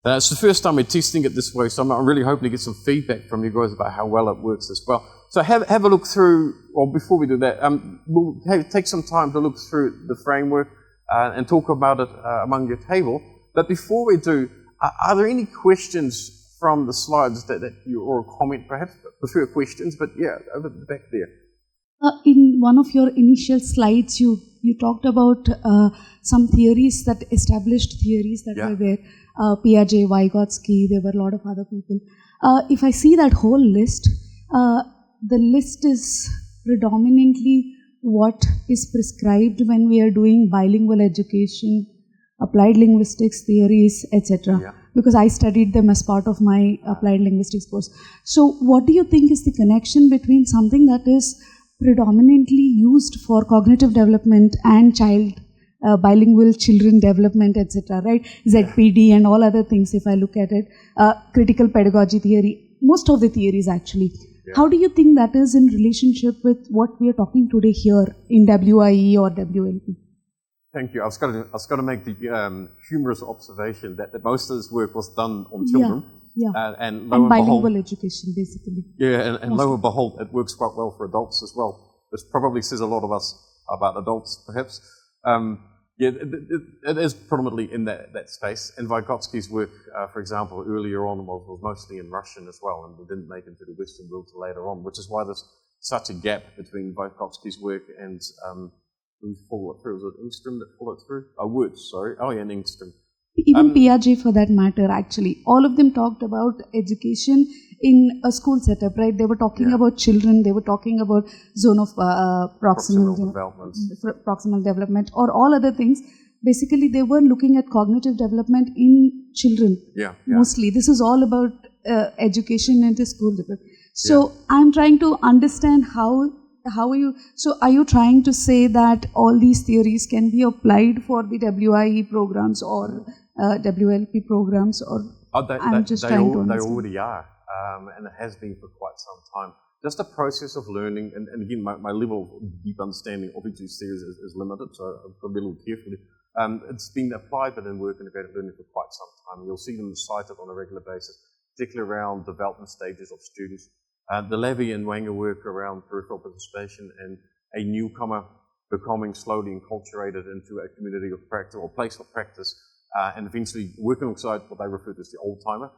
It's the first time we're testing it this way, so I'm really hoping to get some feedback from you guys about how well it works as well. So have a look through, or before we do that, we'll take some time to look through the framework and talk about it among your table. But before we do, are there any questions from the slides that you, or a comment perhaps? Prefer questions, but yeah, over the back there. In one of your initial slides, you talked about some theories, that established theories that were there. Piaget, Vygotsky, there were a lot of other people. If I see that whole list, the list is predominantly what is prescribed when we are doing bilingual education, applied linguistics theories, etc. Yeah. Because I studied them as part of my applied linguistics course. So what do you think is the connection between something that is predominantly used for cognitive development and bilingual children development, etc., right? ZPD and all other things, if I look at it, critical pedagogy theory, most of the theories actually. Yeah. How do you think that is in relationship with what we are talking today here in WIE or WLP? Thank you. I was going to make the humorous observation that most of this work was done on children. Yeah. And bilingual behold, education, basically. Yeah, and lo and behold, it works quite well for adults as well. This probably says a lot of us about adults, perhaps. It is predominantly in that space. And Vygotsky's work, for example, earlier on was mostly in Russian as well, and didn't make it into the Western world till later on, which is why there's such a gap between Vygotsky's work and who followed through. Was it Engström that followed through? Wurtz, sorry. Oh yeah, and Engström. Even Piaget, for that matter, actually. All of them talked about education in a school setup, right? They were talking about children, they were talking about zone of proximal development, or all other things. Basically, they were looking at cognitive development in children, mostly. This is all about education and the school level. So I'm trying to understand how are you, so are you trying to say that all these theories can be applied for the WIE programs or WLP programs, or I'm just trying to understand. They already are, and it has been for quite some time. Just a process of learning, and again, my level of deep understanding of each of these theories is limited, so I've got to be a little careful. It's been applied within work integrated learning for quite some time. You'll see them cited on a regular basis, particularly around development stages of students. The Levy and Wenger work around peripheral participation and a newcomer becoming slowly enculturated into a community of practice or place of practice, and eventually working alongside what they refer to as the old-timer,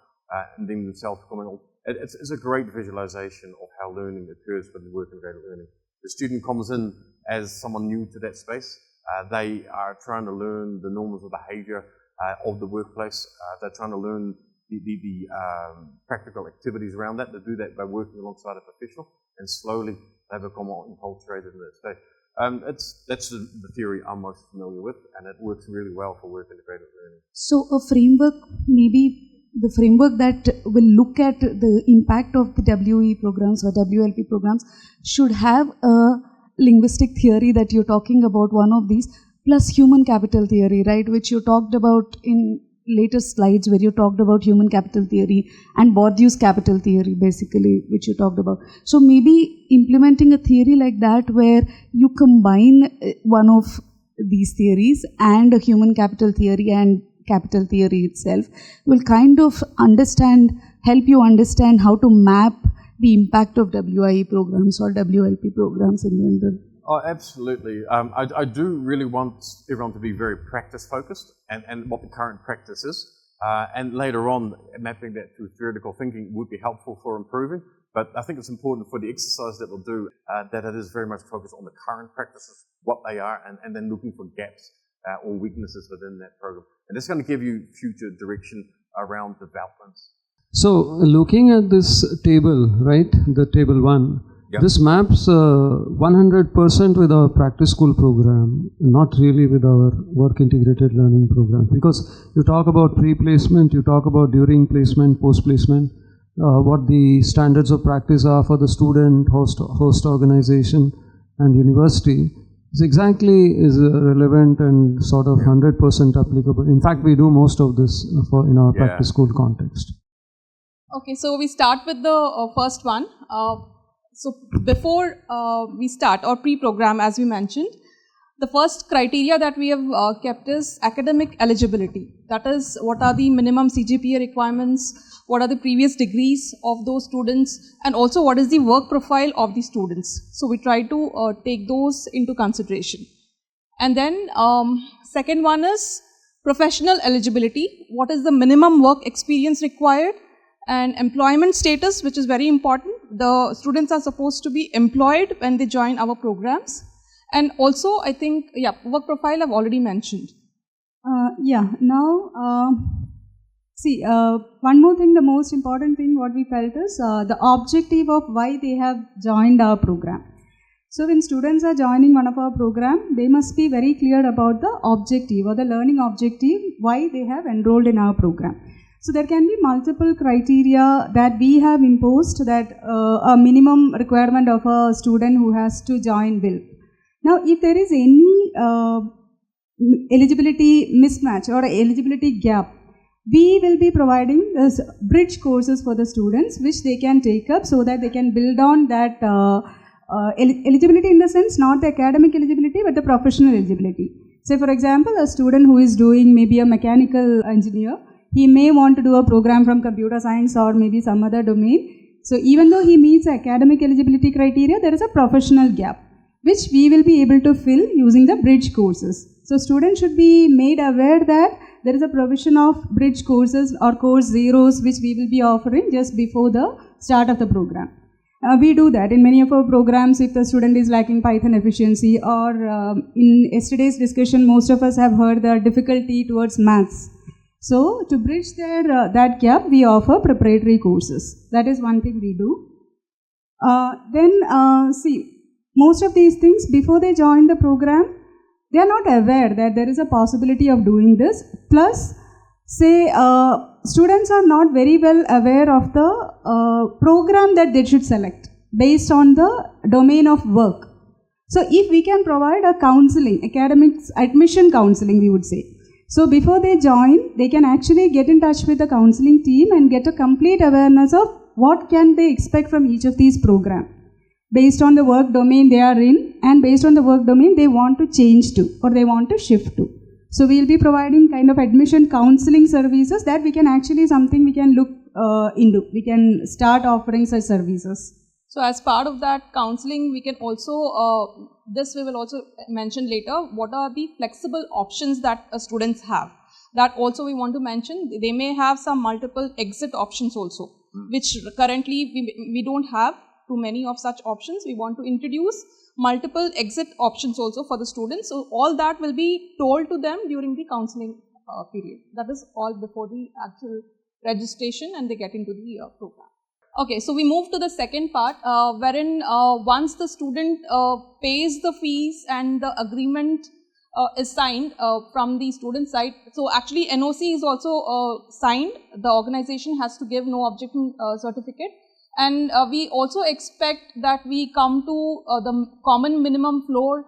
and then themselves becoming old. It's a great visualization of how learning occurs within work integrated learning. The student comes in as someone new to that space. They are trying to learn the norms of behavior of the workplace. They're trying to learn the practical activities around that. They do that by working alongside a professional, and slowly they become enculturated in that space. That's the theory I'm most familiar with, and it works really well for work integrated learning. So a framework, maybe the framework that will look at the impact of the WE programs or WLP programs should have a linguistic theory that you're talking about, one of these, plus human capital theory, right, which you talked about in later slides, where you talked about human capital theory and Bourdieu's capital theory, basically, which you talked about. So maybe implementing a theory like that, where you combine one of these theories and a human capital theory and capital theory itself, will kind of help you understand how to map the impact of WIE programs or WLP programs in general. Oh, absolutely. I do really want everyone to be very practice focused and what the current practice is. And later on, mapping that through theoretical thinking would be helpful for improving. But I think it's important for the exercise that we'll do that it is very much focused on the current practices, what they are, and then looking for gaps or weaknesses within that program. And it's going to give you future direction around developments. So looking at this table, right, the table 1, this maps 100% with our practice school program, not really with our work integrated learning program. Because you talk about pre-placement, you talk about during placement, post-placement, what the standards of practice are for the student, host organization and university. It's exactly is relevant and sort of 100% applicable. In fact, we do most of this in our practice school context. Okay, so we start with the first one. So before we start, or pre-program as we mentioned, The first criteria that we have kept is academic eligibility. That is, what are the minimum CGPA requirements, what are the previous degrees of those students, and also what is the work profile of the students. So we try to take those into consideration. And then second one is professional eligibility. What is the minimum work experience required? And employment status, which is very important. The students are supposed to be employed when they join our programs. And also, I think, work profile I've already mentioned. One more thing, the most important thing what we felt is the objective of why they have joined our program. So when students are joining one of our program, they must be very clear about the objective or the learning objective, why they have enrolled in our program. So there can be multiple criteria that we have imposed, that a minimum requirement of a student who has to join will. Now, if there is any eligibility mismatch or eligibility gap, we will be providing this bridge courses for the students which they can take up so that they can build on that eligibility, in the sense not the academic eligibility but the professional eligibility. Say for example, a student who is doing maybe a mechanical engineer, he may want to do a program from computer science or maybe some other domain. So even though he meets academic eligibility criteria, there is a professional gap which we will be able to fill using the bridge courses. So students should be made aware that there is a provision of bridge courses or course zeros which we will be offering just before the start of the program. We do that in many of our programs. If the student is lacking Python efficiency, or in yesterday's discussion most of us have heard the difficulty towards maths. So to bridge that gap, we offer preparatory courses. That is one thing we do. Most of these things, before they join the program, they are not aware that there is a possibility of doing this. Plus, students are not very well aware of the program that they should select based on the domain of work. So if we can provide a counseling, academics admission counseling, we would say. So before they join, they can actually get in touch with the counseling team and get a complete awareness of what can they expect from each of these programs, based on the work domain they are in and based on the work domain they want to change to or they want to shift to. So we will be providing kind of admission counseling services that we can actually something we can look into. We can start offering such services. So as part of that counseling, we can also, this we will also mention later, what are the flexible options that students have. That also we want to mention. They may have some multiple exit options also, which currently we don't have too many of such options. We want to introduce multiple exit options also for the students. So all that will be told to them during the counseling period. That is all before the actual registration and they get into the program. Okay, so we move to the second part, wherein once the student pays the fees and the agreement is signed from the student side. So actually NOC is also signed. The organization has to give no objection certificate. And we also expect that we come to the common minimum floor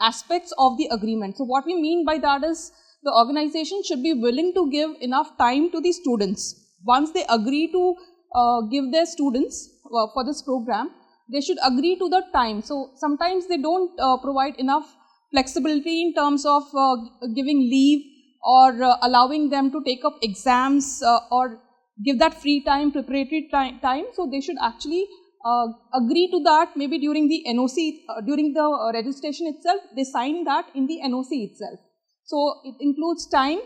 aspects of the agreement. So what we mean by that is the organization should be willing to give enough time to the students. Once they agree to give their students for this program, they should agree to the time. So sometimes they don't provide enough flexibility in terms of giving leave or allowing them to take up exams or give that free time, preparatory time. So they should actually agree to that maybe during the NOC, during the registration itself. They sign that in the NOC itself. So it includes time,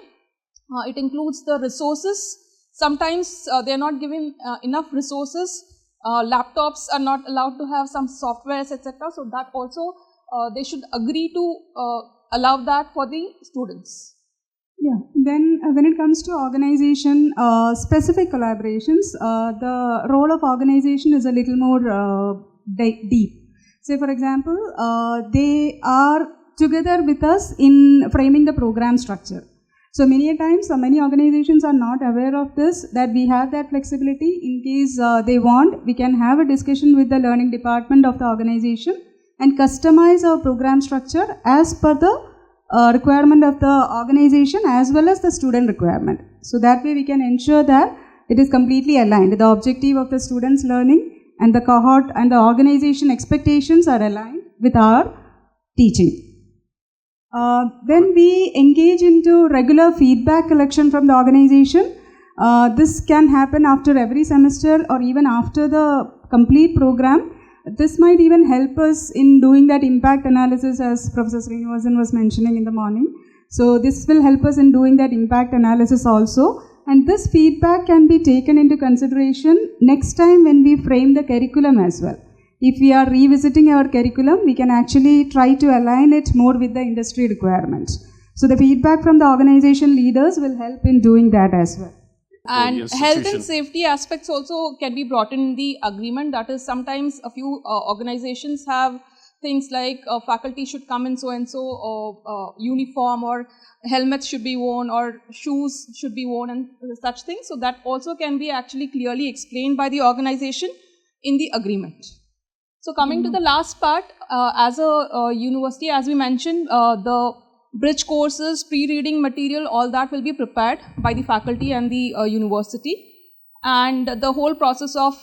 it includes the resources. Sometimes they are not given enough resources. Laptops are not allowed to have some softwares, etc. So that also they should agree to allow that for the students. Yeah, then when it comes to organization, specific collaborations, the role of organization is a little more deep. Say for example, they are together with us in framing the program structure. So many a times, many organizations are not aware of this, that we have that flexibility. In case they want, we can have a discussion with the learning department of the organization and customize our program structure as per the requirement of the organization as well as the student requirement. So that way we can ensure that it is completely aligned. The objective of the students' learning and the cohort and the organization expectations are aligned with our teaching. Then we engage into regular feedback collection from the organization. This can happen after every semester or even after the complete program. This might even help us in doing that impact analysis, as Professor Srinivasan was mentioning in the morning. So this will help us in doing that impact analysis also. And this feedback can be taken into consideration next time when we frame the curriculum as well. If we are revisiting our curriculum, we can actually try to align it more with the industry requirements. So the feedback from the organization leaders will help in doing that as well. And health and safety aspects also can be brought in the agreement. That is, sometimes a few organizations have things like faculty should come in so and so uniform, or helmets should be worn, or shoes should be worn, and such things. So that also can be actually clearly explained by the organization in the agreement. So coming to the last part, as a university, as we mentioned, the bridge courses, pre-reading material, all that will be prepared by the faculty and the university. And the whole process of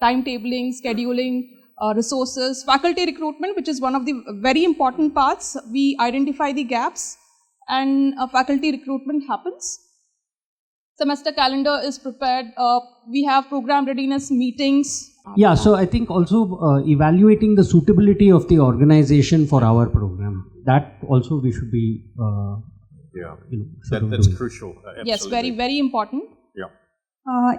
timetabling, scheduling, resources, faculty recruitment, which is one of the very important parts. We identify the gaps and faculty recruitment happens. Semester calendar is prepared. We have program readiness meetings. Yeah, so I think also evaluating the suitability of the organization for our program, that also we should be, that's crucial. Yes, very, very important.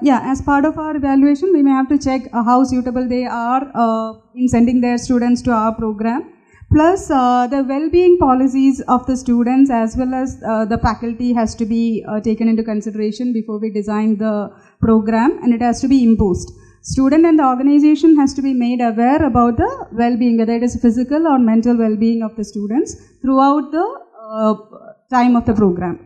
Yeah, as part of our evaluation, we may have to check how suitable they are in sending their students to our program. Plus, the well-being policies of the students as well as the faculty has to be taken into consideration before we design the program, and it has to be imposed. Student and the organization has to be made aware about the well-being, whether it is physical or mental well-being of the students throughout the time of the program.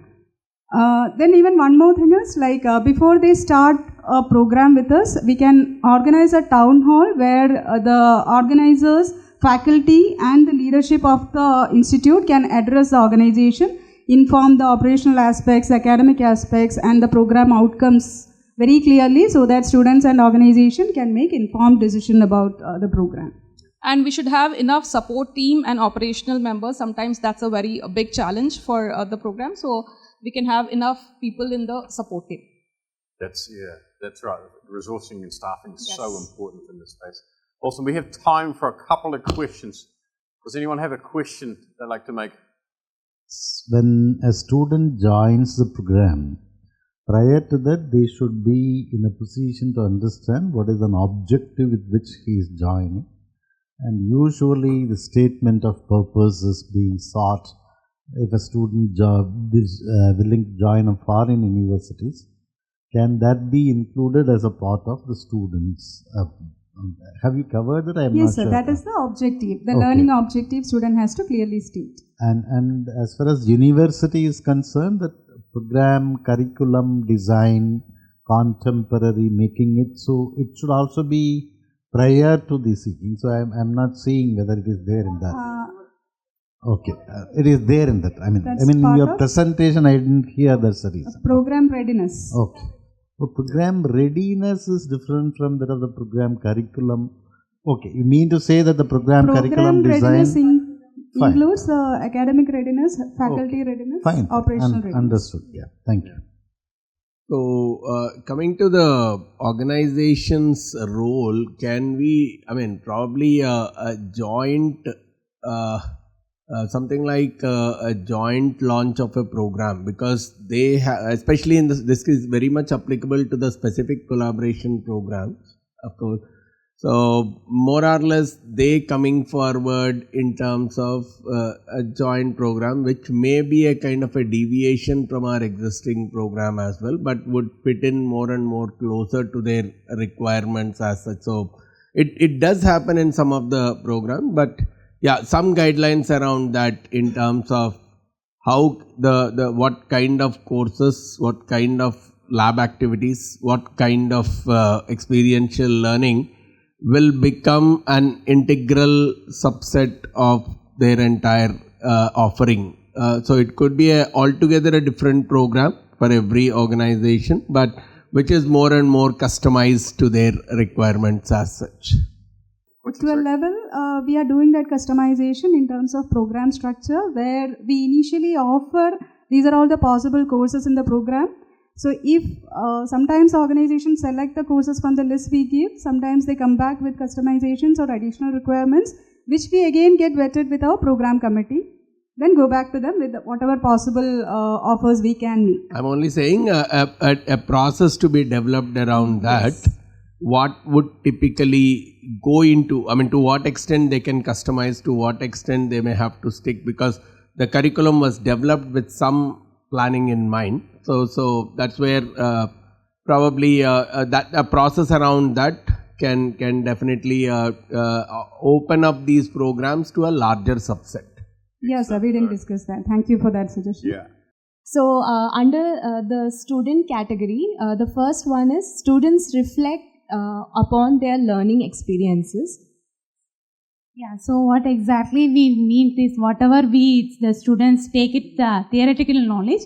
Then even one more thing is, like before they start a program with us, we can organize a town hall where the organizers, faculty and the leadership of the institute can address the organization, inform the operational aspects, academic aspects and the program outcomes very clearly, so that students and organization can make informed decision about the program. And we should have enough support team and operational members. Sometimes that's a very big challenge for the program. So we can have enough people in the support team. That's right. Resourcing and staffing is so important in this space. Awesome. We have time for a couple of questions. Does anyone have a question they'd like to make? When a student joins the program, prior to that, they should be in a position to understand what is an objective with which he is joining. And usually the statement of purpose is being sought if a student is willing to join a foreign universities. Can that be included as a part of the students? Have you covered it? Yes, sir. That is the objective. The learning objective student has to clearly state. And as far as university is concerned, the program, curriculum, design, contemporary, making it, so it should also be prior to the seeking. So I'm not seeing whether it is there in that. Okay, it is there in that. I mean, in your presentation, I didn't hear that's the reason. Program readiness. Okay. So program readiness is different from that of the program curriculum. Okay, you mean to say that the program curriculum design includes academic readiness, faculty readiness, operational readiness. Understood. Yeah. Thank you. So coming to the organization's role, can we? Probably a joint. Something like a joint launch of a program, because they have, especially in this is very much applicable to the specific collaboration programs, of course. So more or less they coming forward in terms of a joint program, which may be a kind of a deviation from our existing program as well, but would fit in more and more closer to their requirements as such. So it does happen in some of the program, but yeah, some guidelines around that in terms of how the what kind of courses, what kind of lab activities, what kind of experiential learning will become an integral subset of their entire offering. So it could be altogether a different program for every organization, but which is more and more customized to their requirements as such. To a level, we are doing that customization in terms of program structure, where we initially offer, these are all the possible courses in the program. So if sometimes organizations select the courses from the list we give, sometimes they come back with customizations or additional requirements, which we again get vetted with our program committee, then go back to them with whatever possible offers we can meet. I'm only saying a process to be developed around that. Yes. What would typically go into, I mean, to what extent they can customize, to what extent they may have to stick, because the curriculum was developed with some planning in mind. So that's where probably that a process around that can definitely open up these programs to a larger subset. Yes, we didn't discuss that. Thank you for that suggestion. Yeah. So under the student category, the first one is students reflect upon their learning experiences. Yeah, so what exactly we mean is whatever the students take it the theoretical knowledge,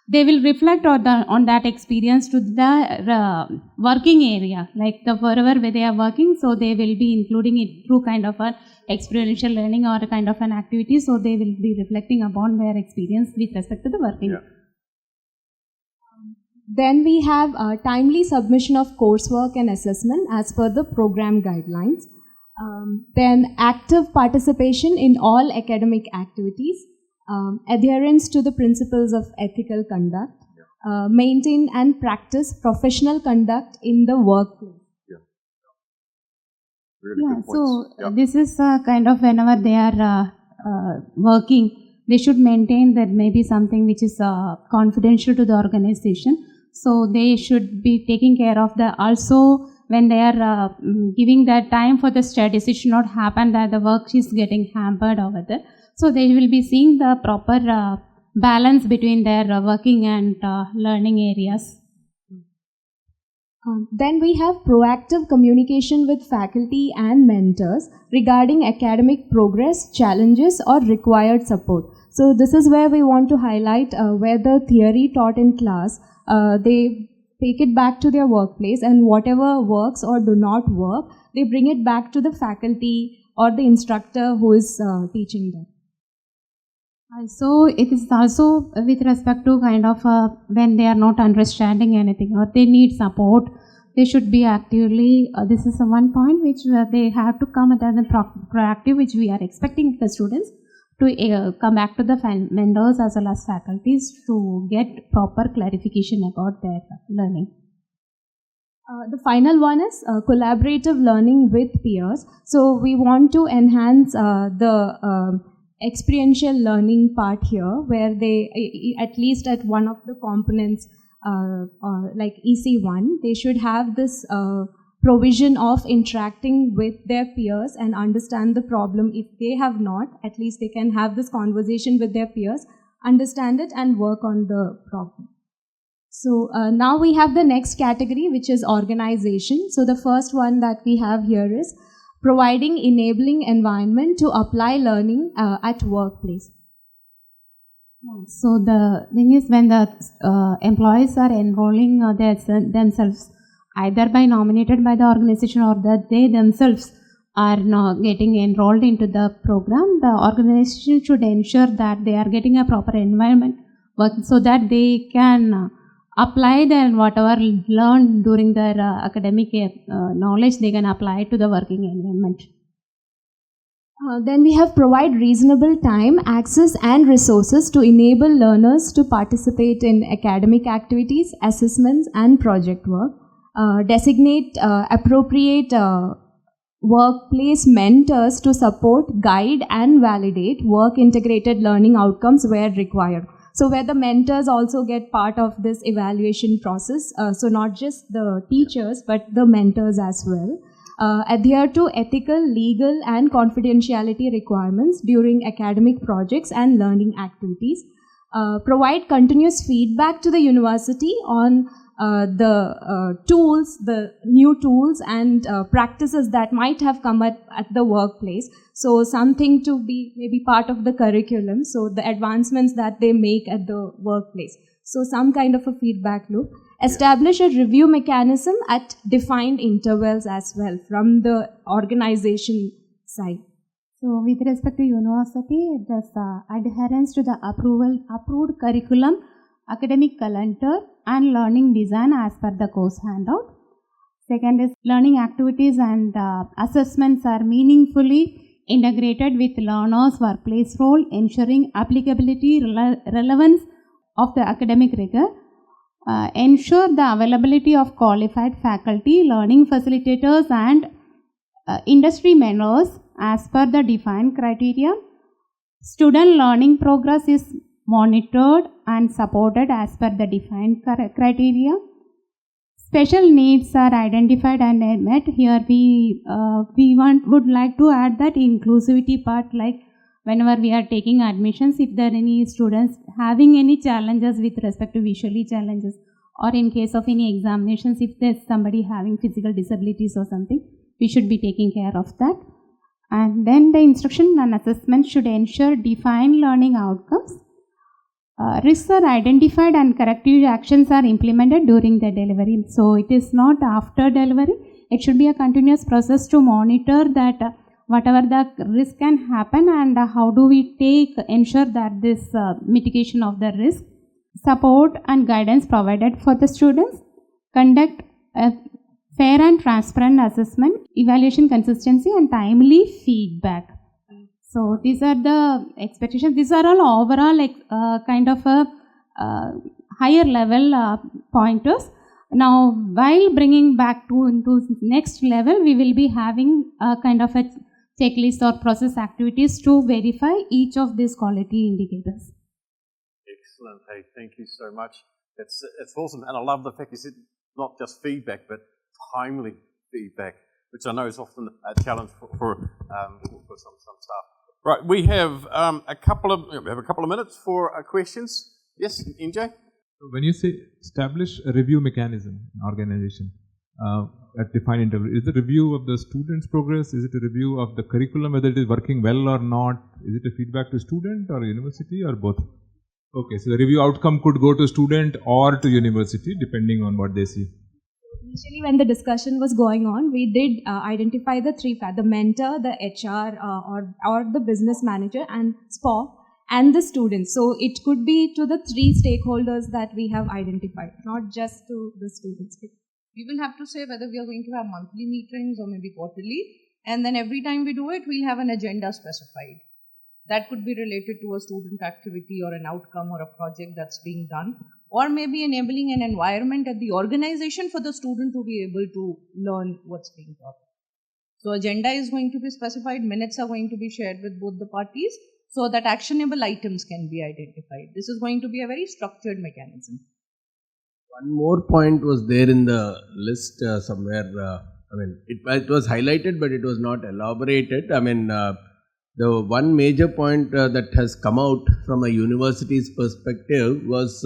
they will reflect on that experience to the working area, like wherever they are working, so they will be including it through kind of an experiential learning or a kind of an activity, so they will be reflecting upon their experience with respect to the working. Yeah. Then we have timely submission of coursework and assessment as per the program guidelines. Then active participation in all academic activities, adherence to the principles of ethical conduct, maintain and practice professional conduct in the workplace. Yeah, so this is kind of whenever they are working, they should maintain that maybe something which is confidential to the organization. So they should be taking care of the, also when they are giving that time for the studies, it should not happen that the work is getting hampered over there. So they will be seeing the proper balance between their working and learning areas. Then we have proactive communication with faculty and mentors regarding academic progress, challenges or required support. So this is where we want to highlight where the theory taught in class, they take it back to their workplace, and whatever works or do not work, they bring it back to the faculty or the instructor who is teaching them. So it is also with respect to kind of when they are not understanding anything or they need support, they should be actively, this is one point which they have to come at the proactive, which we are expecting the students to come back to the mentors as well as faculties to get proper clarification about their learning. The final one is collaborative learning with peers. So we want to enhance the experiential learning part here, where they, at least at one of the components, like EC1, they should have this provision of interacting with their peers and understand the problem. If they have not, at least they can have this conversation with their peers, understand it and work on the problem. So now we have the next category, which is organization. So the first one that we have here is providing enabling environment to apply learning at workplace. Yeah, so the thing is, when the employees are enrolling themselves, either by nominated by the organization or that they themselves are not getting enrolled into the program, the organization should ensure that they are getting a proper environment so that they can apply their whatever learned during their academic knowledge, they can apply to the working environment. Then we have provide reasonable time, access and resources to enable learners to participate in academic activities, assessments and project work. Designate appropriate workplace mentors to support, guide and validate work integrated learning outcomes where required. So where the mentors also get part of this evaluation process, so not just the teachers but the mentors as well. Adhere to ethical, legal and confidentiality requirements during academic projects and learning activities. Provide continuous feedback to the university on the tools, the new tools and practices that might have come at the workplace. So something to be maybe part of the curriculum, so the advancements that they make at the workplace. So some kind of a feedback loop. establish a review mechanism at defined intervals as well from the organization side. So with respect to university, this adherence to the approved curriculum, academic calendar and learning design as per the course handout. Second is learning activities and assessments are meaningfully integrated with learners' workplace role, ensuring applicability, relevance of the academic rigor. Ensure the availability of qualified faculty, learning facilitators and industry mentors as per the defined criteria. Student learning progress is monitored and supported as per the defined criteria. Special needs are identified and met. Here we would like to add that inclusivity part, like whenever we are taking admissions, if there are any students having any challenges with respect to visually challenges, or in case of any examinations, if there's somebody having physical disabilities or something, we should be taking care of that. And then the instruction and assessment should ensure defined learning outcomes. Risks are identified and corrective actions are implemented during the delivery. So it is not after delivery. It should be a continuous process to monitor that whatever the risk can happen and how do we ensure that this mitigation of the risk. Support and guidance provided for the students. Conduct a fair and transparent assessment, evaluation consistency and timely feedback. So these are the expectations. These are all overall kind of a higher level pointers. Now, while bringing back into next level, we will be having a kind of a checklist or process activities to verify each of these quality indicators. Excellent. Hey, thank you so much. It's awesome. And I love the fact you said not just feedback, but timely feedback, which I know is often a challenge for some staff. Right, we have a couple of minutes for questions. Yes, NJ? When you say establish a review mechanism in organization at defined interval, is it a review of the student's progress? Is it a review of the curriculum, whether it is working well or not? Is it a feedback to student or university or both? Okay, so the review outcome could go to student or to university depending on what they see. Initially, when the discussion was going on, we did identify the three factors: the mentor, the HR, or the business manager, and SPO, and the students. So it could be to the three stakeholders that we have identified, not just to the students. We will have to say whether we are going to have monthly meetings or maybe quarterly, and then every time we do it, we'll have an agenda specified. That could be related to a student activity or an outcome or a project that's being done, or maybe enabling an environment at the organization for the student to be able to learn what's being taught. So agenda is going to be specified, minutes are going to be shared with both the parties so that actionable items can be identified. This is going to be a very structured mechanism. One more point was there in the list somewhere. It was highlighted, but it was not elaborated. The one major point that has come out from a university's perspective was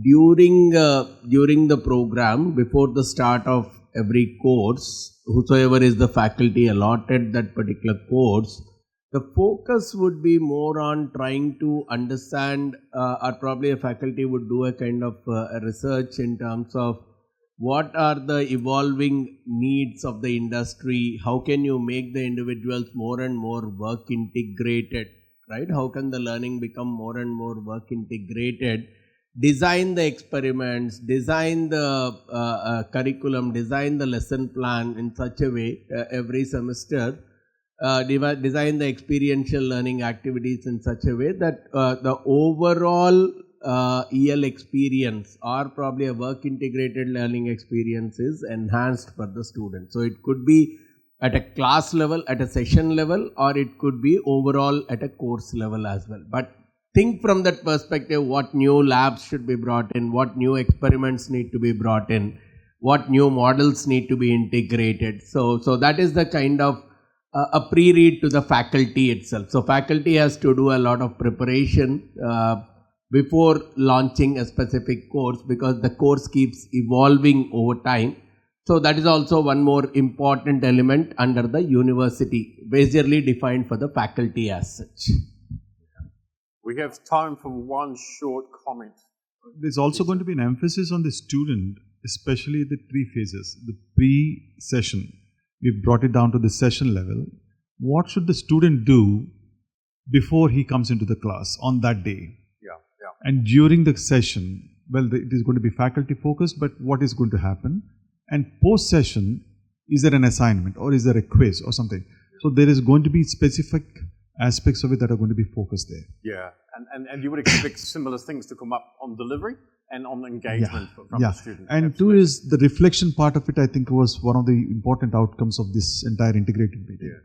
during the program, before the start of every course, whosoever is the faculty allotted that particular course, the focus would be more on trying to understand, or probably a faculty would do a kind of a research in terms of what are the evolving needs of the industry, how can you make the individuals more and more work integrated, right? How can the learning become more and more work integrated? Design the experiments, design the curriculum, design the lesson plan in such a way every semester, design the experiential learning activities in such a way that the overall EL experience or probably a work integrated learning experience is enhanced for the student. So it could be at a class level, at a session level, or it could be overall at a course level as well. But think from that perspective, what new labs should be brought in, what new experiments need to be brought in, what new models need to be integrated. So that is the kind of a pre-read to the faculty itself. So faculty has to do a lot of preparation before launching a specific course, because the course keeps evolving over time. So that is also one more important element under the university, basically defined for the faculty as such. We have time for one short comment there's also going to be an emphasis on the student, especially the 3 phases. The pre-session, we've brought it down to the session level. What should the student do before he comes into the class on that day? And during the session, well, it is going to be faculty focused, but what is going to happen? And post-session, is there an assignment or is there a quiz or something? So there is going to be specific aspects of it that are going to be focused there. Yeah, and you would expect similar things to come up on delivery and on engagement from the student. And Absolutely. 2 is the reflection part of it, I think, was one of the important outcomes of this entire integrated meeting.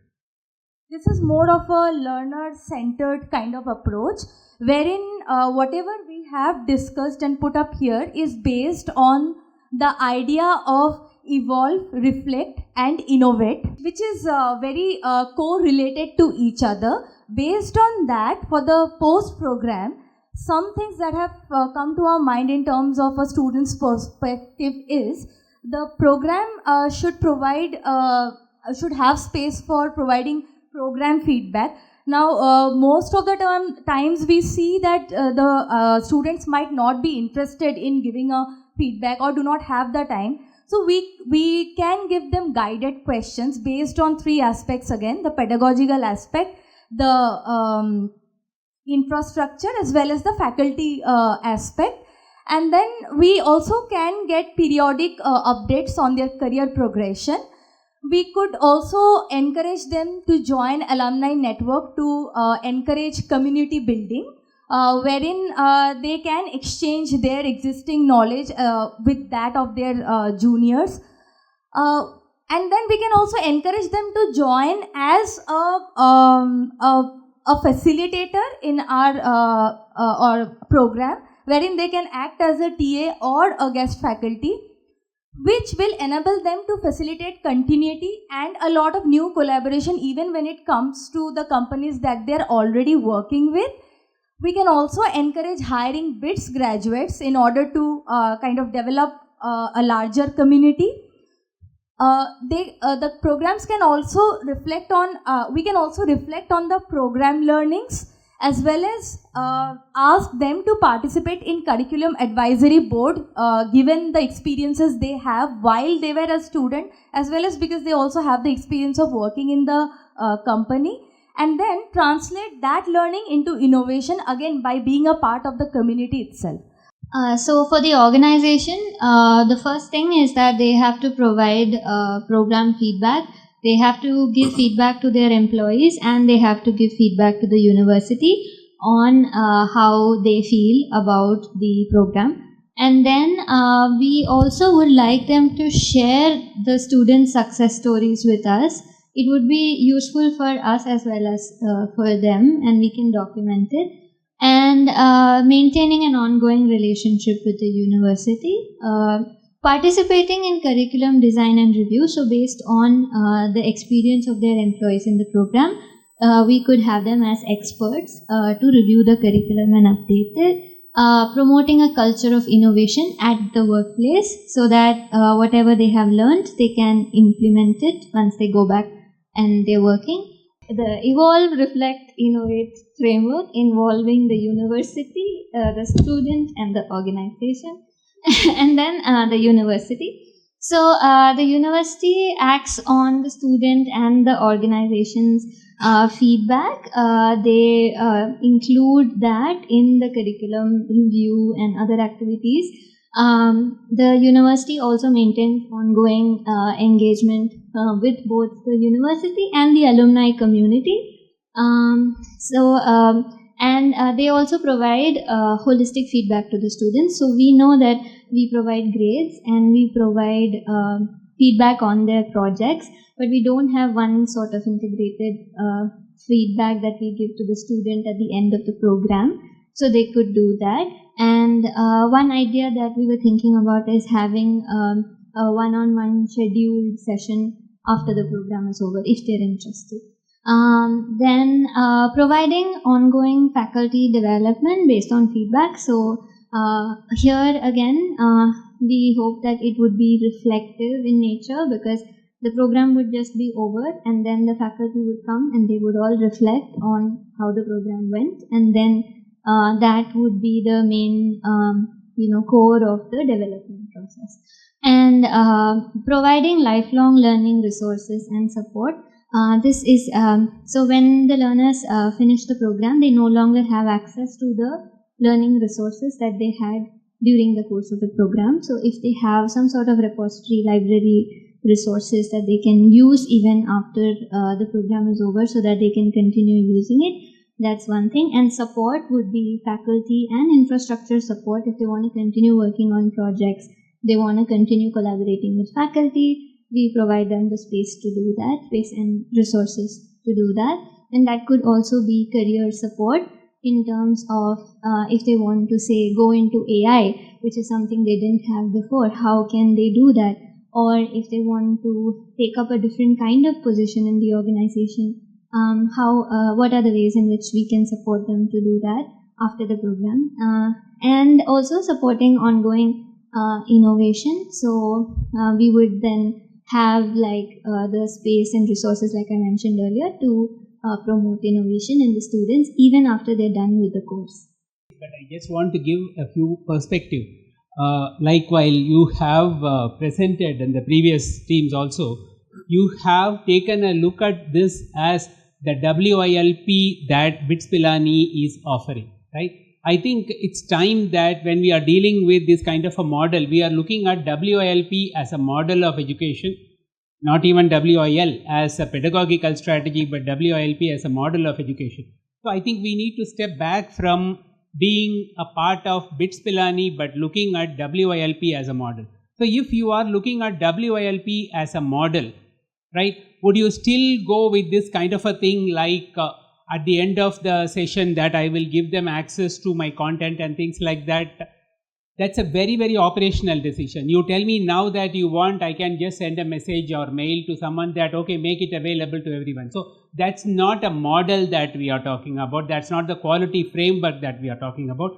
This is more of a learner-centered kind of approach, wherein whatever we have discussed and put up here is based on the idea of evolve, reflect and innovate, which is very co-related to each other. Based on that, for the post-program, some things that have come to our mind in terms of a student's perspective is the program should have space for providing program feedback. Now, most of the times we see that the students might not be interested in giving a feedback or do not have the time. So we can give them guided questions based on 3 aspects again: the pedagogical aspect, the infrastructure, as well as the faculty aspect. And then we also can get periodic updates on their career progression. We could also encourage them to join alumni network to encourage community building, wherein they can exchange their existing knowledge with that of their juniors. And then we can also encourage them to join as a facilitator in our program, wherein they can act as a TA or a guest faculty, which will enable them to facilitate continuity and a lot of new collaboration even when it comes to the companies that they're already working with. We can also encourage hiring BITS graduates in order to kind of develop a larger community. The programs can also reflect on, we can also reflect on the program learnings, as well as ask them to participate in curriculum advisory board given the experiences they have while they were a student, as well as because they also have the experience of working in the company, and then translate that learning into innovation again by being a part of the community itself. So for the organization, the first thing is that they have to provide program feedback. They have to give feedback to their employees, and they have to give feedback to the university on how they feel about the program. And then we also would like them to share the students' success stories with us. It would be useful for us as well as for them, and we can document it. And maintaining an ongoing relationship with the university. Participating in curriculum design and review, so based on the experience of their employees in the program, we could have them as experts to review the curriculum and update it. Promoting a culture of innovation at the workplace, so that whatever they have learned, they can implement it once they go back and they're working. The Evolve, Reflect, Innovate framework involving the university, the student and the organization. And then the university. So the university acts on the student and the organization's feedback. They include that in the curriculum review and other activities. The university also maintains ongoing engagement with both the university and the alumni community. And they also provide holistic feedback to the students. So we know that we provide grades and we provide feedback on their projects, but we don't have one sort of integrated feedback that we give to the student at the end of the program. So they could do that. And one idea that we were thinking about is having a one-on-one scheduled session after the program is over, if they're interested. Then providing ongoing faculty development based on feedback. So here again, we hope that it would be reflective in nature, because the program would just be over and then the faculty would come and they would all reflect on how the program went, and then that would be the main core of the development process. And providing lifelong learning resources and support. This is so when the learners finish the program, they no longer have access to the learning resources that they had during the course of the program. So if they have some sort of repository, library resources that they can use even after the program is over, so that they can continue using it, that's one thing. And support would be faculty and infrastructure support. If they want to continue working on projects, they want to continue collaborating with faculty, we provide them the space to do that, space and resources to do that. And that could also be career support in terms of if they want to say go into AI, which is something they didn't have before, how can they do that? Or if they want to take up a different kind of position in the organization, what are the ways in which we can support them to do that after the program? And also supporting ongoing innovation. So we would then have the space and resources, like I mentioned earlier, to promote innovation in the students even after they're done with the course. But I just want to give a few perspective. Like while you have presented in the previous teams also, you have taken a look at this as the WILP that BITS Pilani is offering, right? I think it's time that when we are dealing with this kind of a model, we are looking at WILP as a model of education, not even WIL as a pedagogical strategy, but WILP as a model of education. So I think we need to step back from being a part of BITS Pilani, but looking at WILP as a model. So if you are looking at WILP as a model, right, would you still go with this kind of a thing like at the end of the session that I will give them access to my content and things like that? That's a very, very operational decision. You tell me now that you want, I can just send a message or mail to someone that, okay, make it available to everyone. So that's not a model that we are talking about. That's not the quality framework that we are talking about.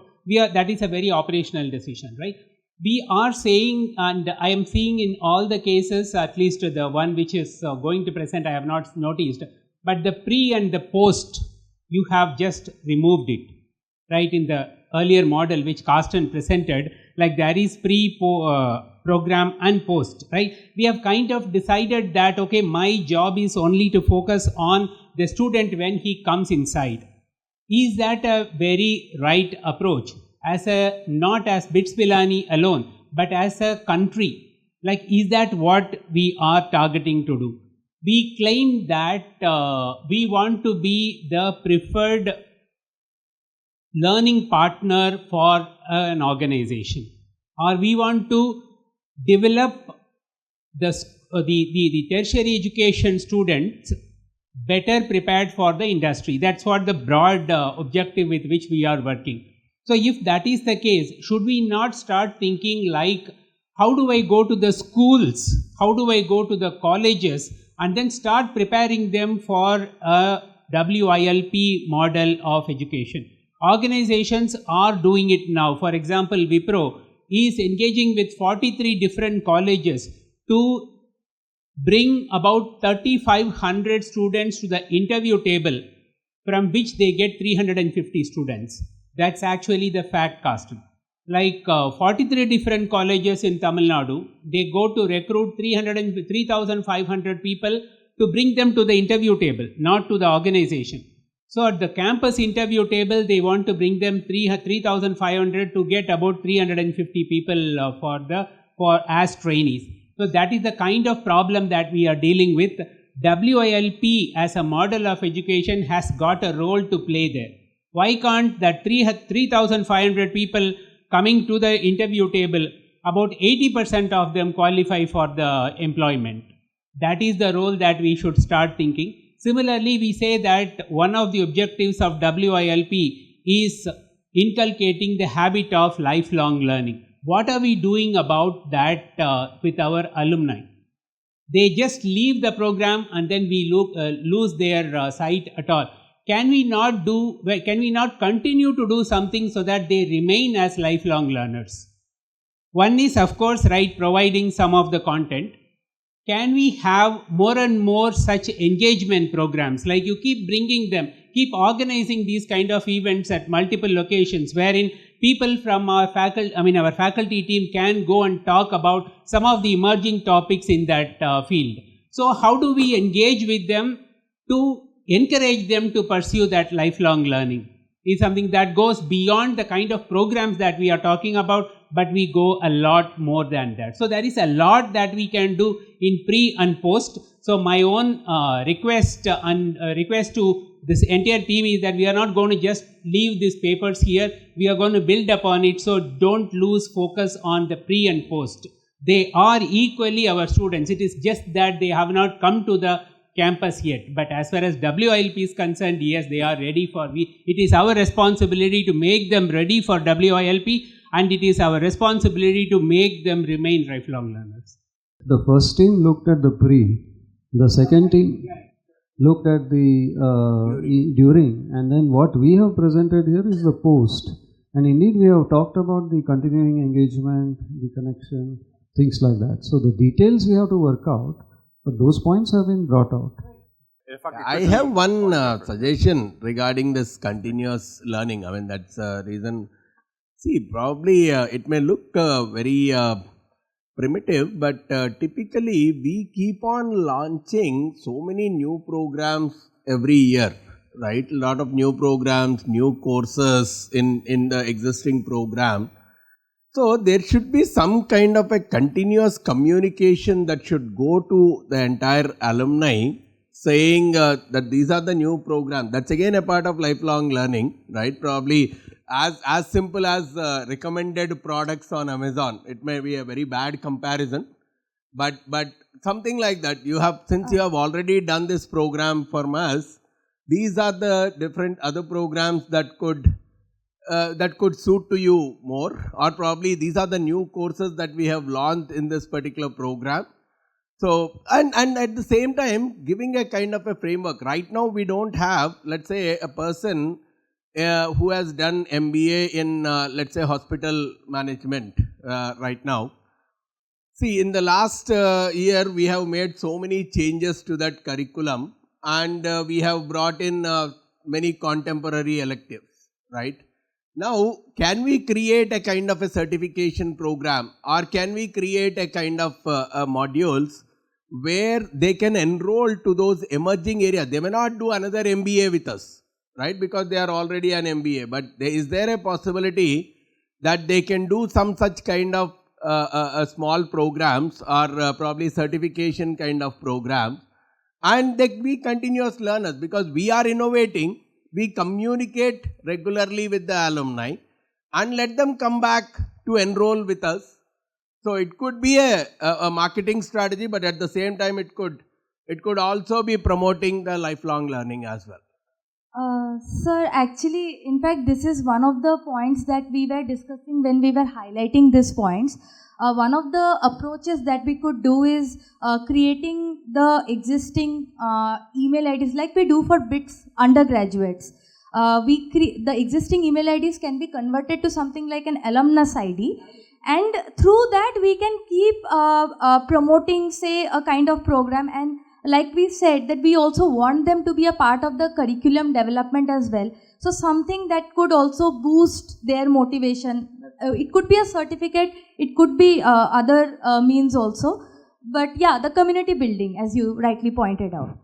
That is a very operational decision, right? We are saying, and I am seeing in all the cases, at least the one which is going to present, I have not noticed, but the pre and the post, you have just removed it, right? In the earlier model which Carsten presented, like there is program and post, right? We have kind of decided that, okay, my job is only to focus on the student when he comes inside. Is that a very right approach? Not as BITS Pilani alone, but as a country, like is that what we are targeting to do? We claim that we want to be the preferred learning partner for an organization, or we want to develop the tertiary education students better prepared for the industry. That's what the broad objective with which we are working. So if that is the case, should we not start thinking like, how do I go to the schools, how do I go to the colleges, and then start preparing them for a WILP model of education? Organizations are doing it now. For example, Wipro is engaging with 43 different colleges to bring about 3,500 students to the interview table, from which they get 350 students. That's actually the fact, Carsten. Like 43 different colleges in Tamil Nadu, they go to recruit 3,500 people to bring them to the interview table, not to the organization. So at the campus interview table, they want to bring them 3,500 to get about 350 people as trainees. So that is the kind of problem that we are dealing with. WILP as a model of education has got a role to play there. Why can't that 3,500 people coming to the interview table, about 80% of them qualify for the employment? That is the role that we should start thinking. Similarly, we say that one of the objectives of WILP is inculcating the habit of lifelong learning. What are we doing about that with our alumni? They just leave the program and then we lose their sight at all. Can we not continue to do something so that they remain as lifelong learners? One is, of course, right, providing some of the content. can we have more and more such engagement programs? Like you keep bringing them, keep organizing these kind of events at multiple locations wherein people from our faculty team can go and talk about some of the emerging topics in that field. So how do we engage with them to encourage them to pursue that lifelong learning? Is something that goes beyond the kind of programs that we are talking about, but we go a lot more than that. So there is a lot that we can do in pre and post. So my own request to this entire team is that we are not going to just leave these papers here. We are going to build upon it. So don't lose focus on the pre and post. They are equally our students. It is just that they have not come to the campus yet. But as far as WILP is concerned, yes, they are ready for it is our responsibility to make them ready for WILP, and it is our responsibility to make them remain lifelong learners. The first team looked at the pre, the second team looked at the during, and then what we have presented here is the post. And indeed we have talked about the continuing engagement, the connection, things like that. So the details we have to work out, but those points have been brought out. I have one suggestion regarding this continuous learning. I mean, that's a reason. See, probably it may look very primitive, but typically we keep on launching so many new programs every year, right? A lot of new programs, new courses in the existing program. So there should be some kind of a continuous communication that should go to the entire alumni, saying that these are the new programs. That's again a part of lifelong learning, right? Probably as simple as recommended products on Amazon. It may be a very bad comparison, but something like that. You have, since you have already done this program for us, these are the different other programs that could suit to you more, or probably these are the new courses that we have launched in this particular program. So, and at the same time, giving a kind of a framework. Right now, we don't have, let's say, a person who has done MBA in, let's say, hospital management right now. See, in the last year, we have made so many changes to that curriculum, and we have brought in many contemporary electives, right? Now, can we create a kind of a certification program, or can we create a kind of modules where they can enroll to those emerging areas? They may not do another MBA with us, right, because they are already an MBA, but is there a possibility that they can do some such kind of small programs, or probably certification kind of programs, and they be continuous learners, because we are innovating. We communicate regularly with the alumni and let them come back to enroll with us. So it could be a marketing strategy, but at the same time it could also be promoting the lifelong learning as well. Sir, actually, in fact, this is one of the points that we were discussing when we were highlighting these points. One of the approaches that we could do is creating the existing email IDs like we do for BITS undergraduates. The existing email IDs can be converted to something like an alumnus ID, and through that we can keep promoting, say, a kind of program. And like we said, that we also want them to be a part of the curriculum development as well. So something that could also boost their motivation. It could be a certificate, it could be other means also. But yeah, the community building, as you rightly pointed out.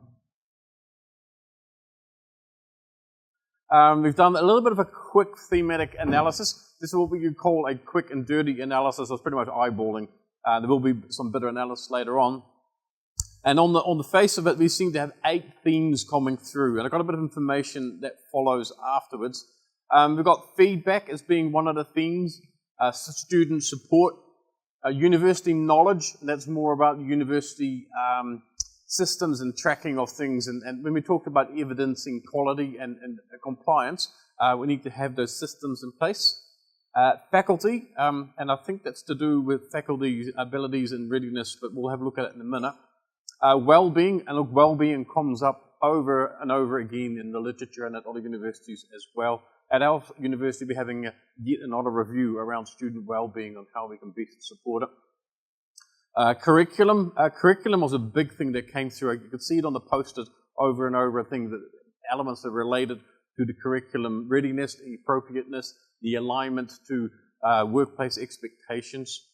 We've done a little bit of a quick thematic analysis. This is what we could call a quick and dirty analysis. It's pretty much eyeballing. There will be some better analysis later on. And on the face of it, we seem to have 8 themes coming through. And I've got a bit of information that follows afterwards. We've got feedback as being one of the themes, student support, university knowledge, that's more about university systems and tracking of things. And when we talk about evidencing quality and compliance, we need to have those systems in place. Faculty, and I think that's to do with faculty abilities and readiness, but we'll have a look at it in a minute. Well-being, and look, well-being comes up over and over again in the literature and at other universities as well. At our university, we're having yet another review around student well-being and how we can best support it. Curriculum was a big thing that came through. You could see it on the posters over and over, things that elements that related to the curriculum readiness, the appropriateness, the alignment to workplace expectations.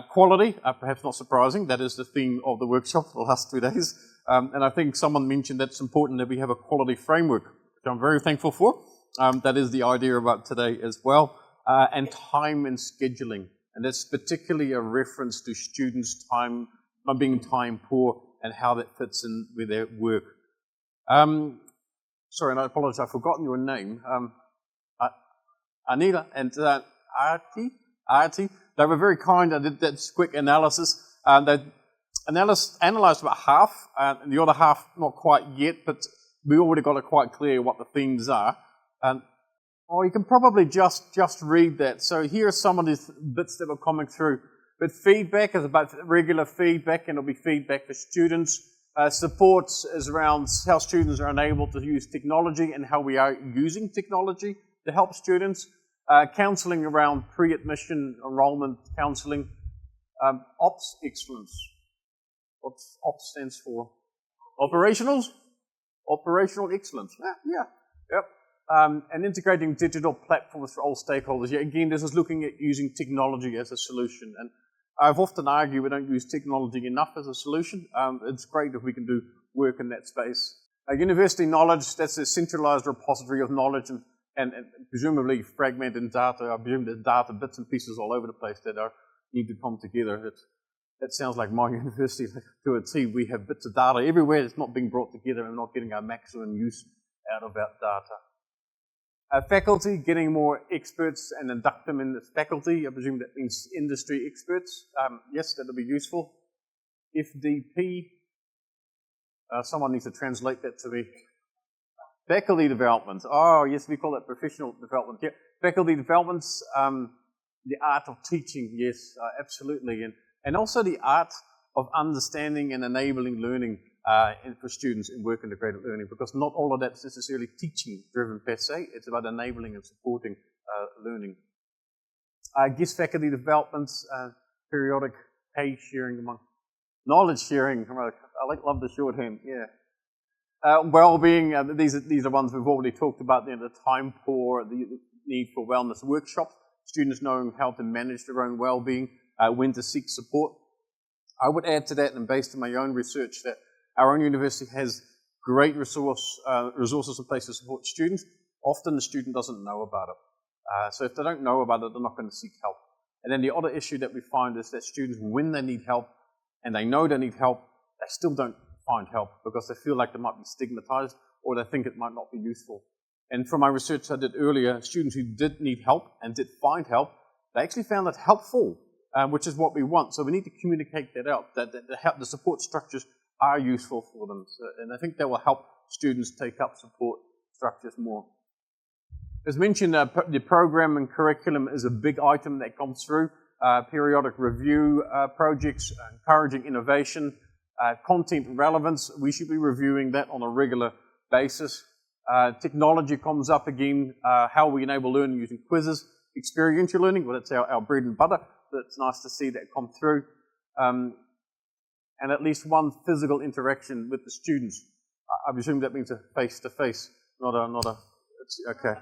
Quality, perhaps not surprising, that is the theme of the workshop for the last 2 days. And I think someone mentioned that it's important that we have a quality framework, which I'm very thankful for. That is the idea about today as well. And time and scheduling. And that's particularly a reference to students' time, not being time poor, and how that fits in with their work. Sorry, and I apologize, I've forgotten your name. Anita and Arti, they were very kind. I did that quick analysis. They analysed about half, and the other half not quite yet, but we already got it quite clear what the themes are. You can probably just read that. So here are some of these bits that were coming through. But feedback is about regular feedback, and it'll be feedback for students. Support is around how students are enabled to use technology and how we are using technology to help students. Counselling around pre-admission enrollment counselling. Ops excellence. What's OPS stands for? Operationals? Operational excellence. Yep. And integrating digital platforms for all stakeholders. Yeah, again, this is looking at using technology as a solution. And I've often argued we don't use technology enough as a solution. It's great if we can do work in that space. University knowledge, that's a centralized repository of knowledge and presumably fragmented data. I presume there's data, bits and pieces all over the place that need to come together. That sounds like my university to a T. We have bits of data everywhere that's not being brought together and not getting our maximum use out of that data. Faculty, getting more experts and induct them in this faculty. I presume that means industry experts. Yes, that'll be useful. FDP, someone needs to translate that to me. Faculty development. Oh, yes, we call that professional development. Yeah. Faculty developments, the art of teaching, yes, absolutely. And also the art of understanding and enabling learning for students in work-integrated learning, because not all of that's necessarily teaching-driven per se. It's about enabling and supporting learning. Guest faculty developments, periodic pay sharing, knowledge sharing. I love the shorthand, yeah. Well-being, these are ones we've already talked about, the time poor, the need for wellness workshops, students knowing how to manage their own well-being, when to seek support. I would add to that, and based on my own research, that our own university has great resources in place to support students. Often the student doesn't know about it. So if they don't know about it, they're not going to seek help. And then the other issue that we find is that students, when they need help, and they know they need help, they still don't find help because they feel like they might be stigmatized or they think it might not be useful. And from my research I did earlier, students who did need help and did find help, they actually found it helpful, which is what we want. So we need to communicate that out, that the support structures are useful for them. So, and I think that will help students take up support structures more. As mentioned, the program and curriculum is a big item that comes through. Periodic review projects, encouraging innovation, content relevance. We should be reviewing that on a regular basis. Technology comes up again, how we enable learning using quizzes. Experiential learning, well, that's our bread and butter. But it's nice to see that come through. And at least one physical interaction with the students. I presume that means a face-to-face, not a, okay.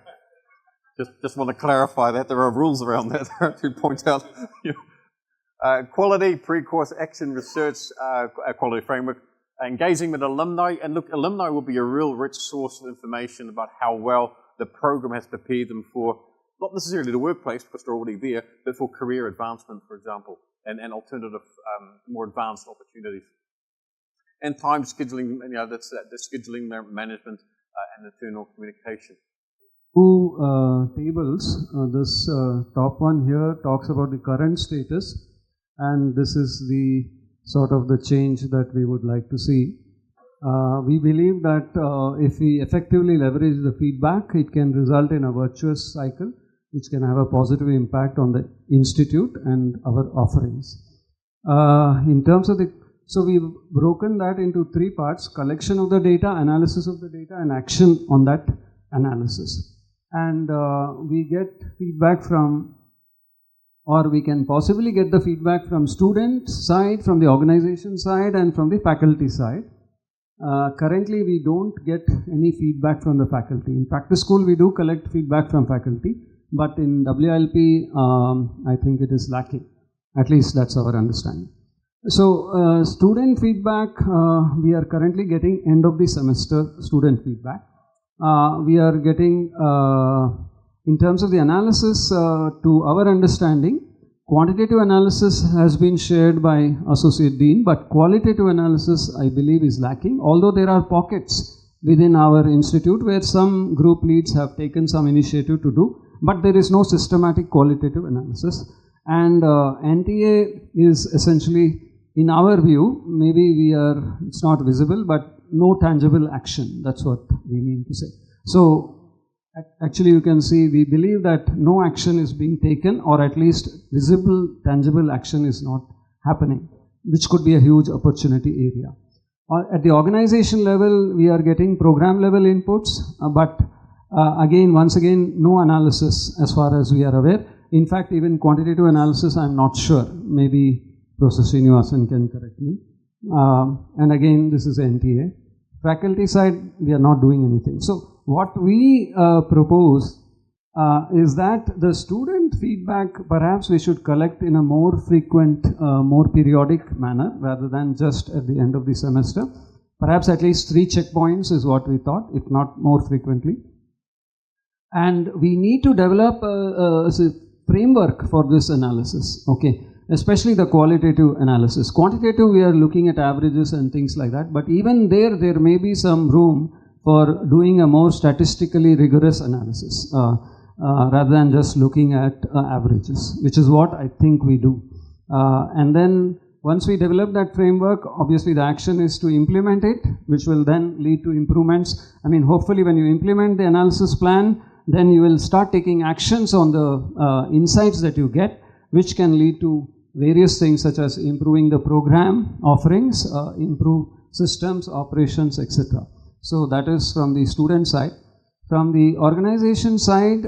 Just want to clarify that. There are rules around that to point out. Quality, pre-course action research, quality framework, engaging with alumni. And look, alumni will be a real rich source of information about how well the program has prepared them for, not necessarily the workplace because they're already there, but for career advancement, for example, and alternative, more advanced opportunities. And time scheduling, that's the scheduling management and internal communication. Two tables. This top one here talks about the current status, and this is the sort of the change that we would like to see. We believe that if we effectively leverage the feedback, it can result in a virtuous cycle which can have a positive impact on the institute and our offerings. In terms of so we've broken that into three parts: collection of the data, analysis of the data, and action on that analysis. And we get feedback from or we can possibly get the feedback from student side, from the organization side, and from the faculty side. Currently, we don't get any feedback from the faculty. In practice school, we do collect feedback from faculty, but in WLP, I think it is lacking. At least that's our understanding. So, student feedback, we are currently getting end of the semester student feedback. We are getting, in terms of the analysis, to our understanding, quantitative analysis has been shared by Associate Dean, but qualitative analysis, I believe, is lacking, although there are pockets within our institute where some group leads have taken some initiative to do, but there is no systematic qualitative analysis. And NTA is essentially, in our view, maybe it's not visible, but no tangible action. That's what we mean to say. So, actually you can see we believe that no action is being taken, or at least visible, tangible action is not happening, which could be a huge opportunity area. At the organization level, we are getting program level inputs, but once again, no analysis as far as we are aware. In fact, even quantitative analysis, I'm not sure. Maybe Professor Srinivasan can correct me. And again, this is NTA. Faculty side, we are not doing anything. So what we propose is that the student feedback, perhaps we should collect in a more frequent, more periodic manner rather than just at the end of the semester. Perhaps at least 3 checkpoints is what we thought, if not more frequently. And we need to develop a framework for this analysis, okay? Especially the qualitative analysis. Quantitative, we are looking at averages and things like that, but even there may be some room for doing a more statistically rigorous analysis rather than just looking at averages, which is what I think we do. And then once we develop that framework, obviously the action is to implement it, which will then lead to improvements. I mean, hopefully when you implement the analysis plan, then you will start taking actions on the insights that you get, which can lead to various things such as improving the program offerings, improve systems, operations, etc. So that is from the student side. From the organization side,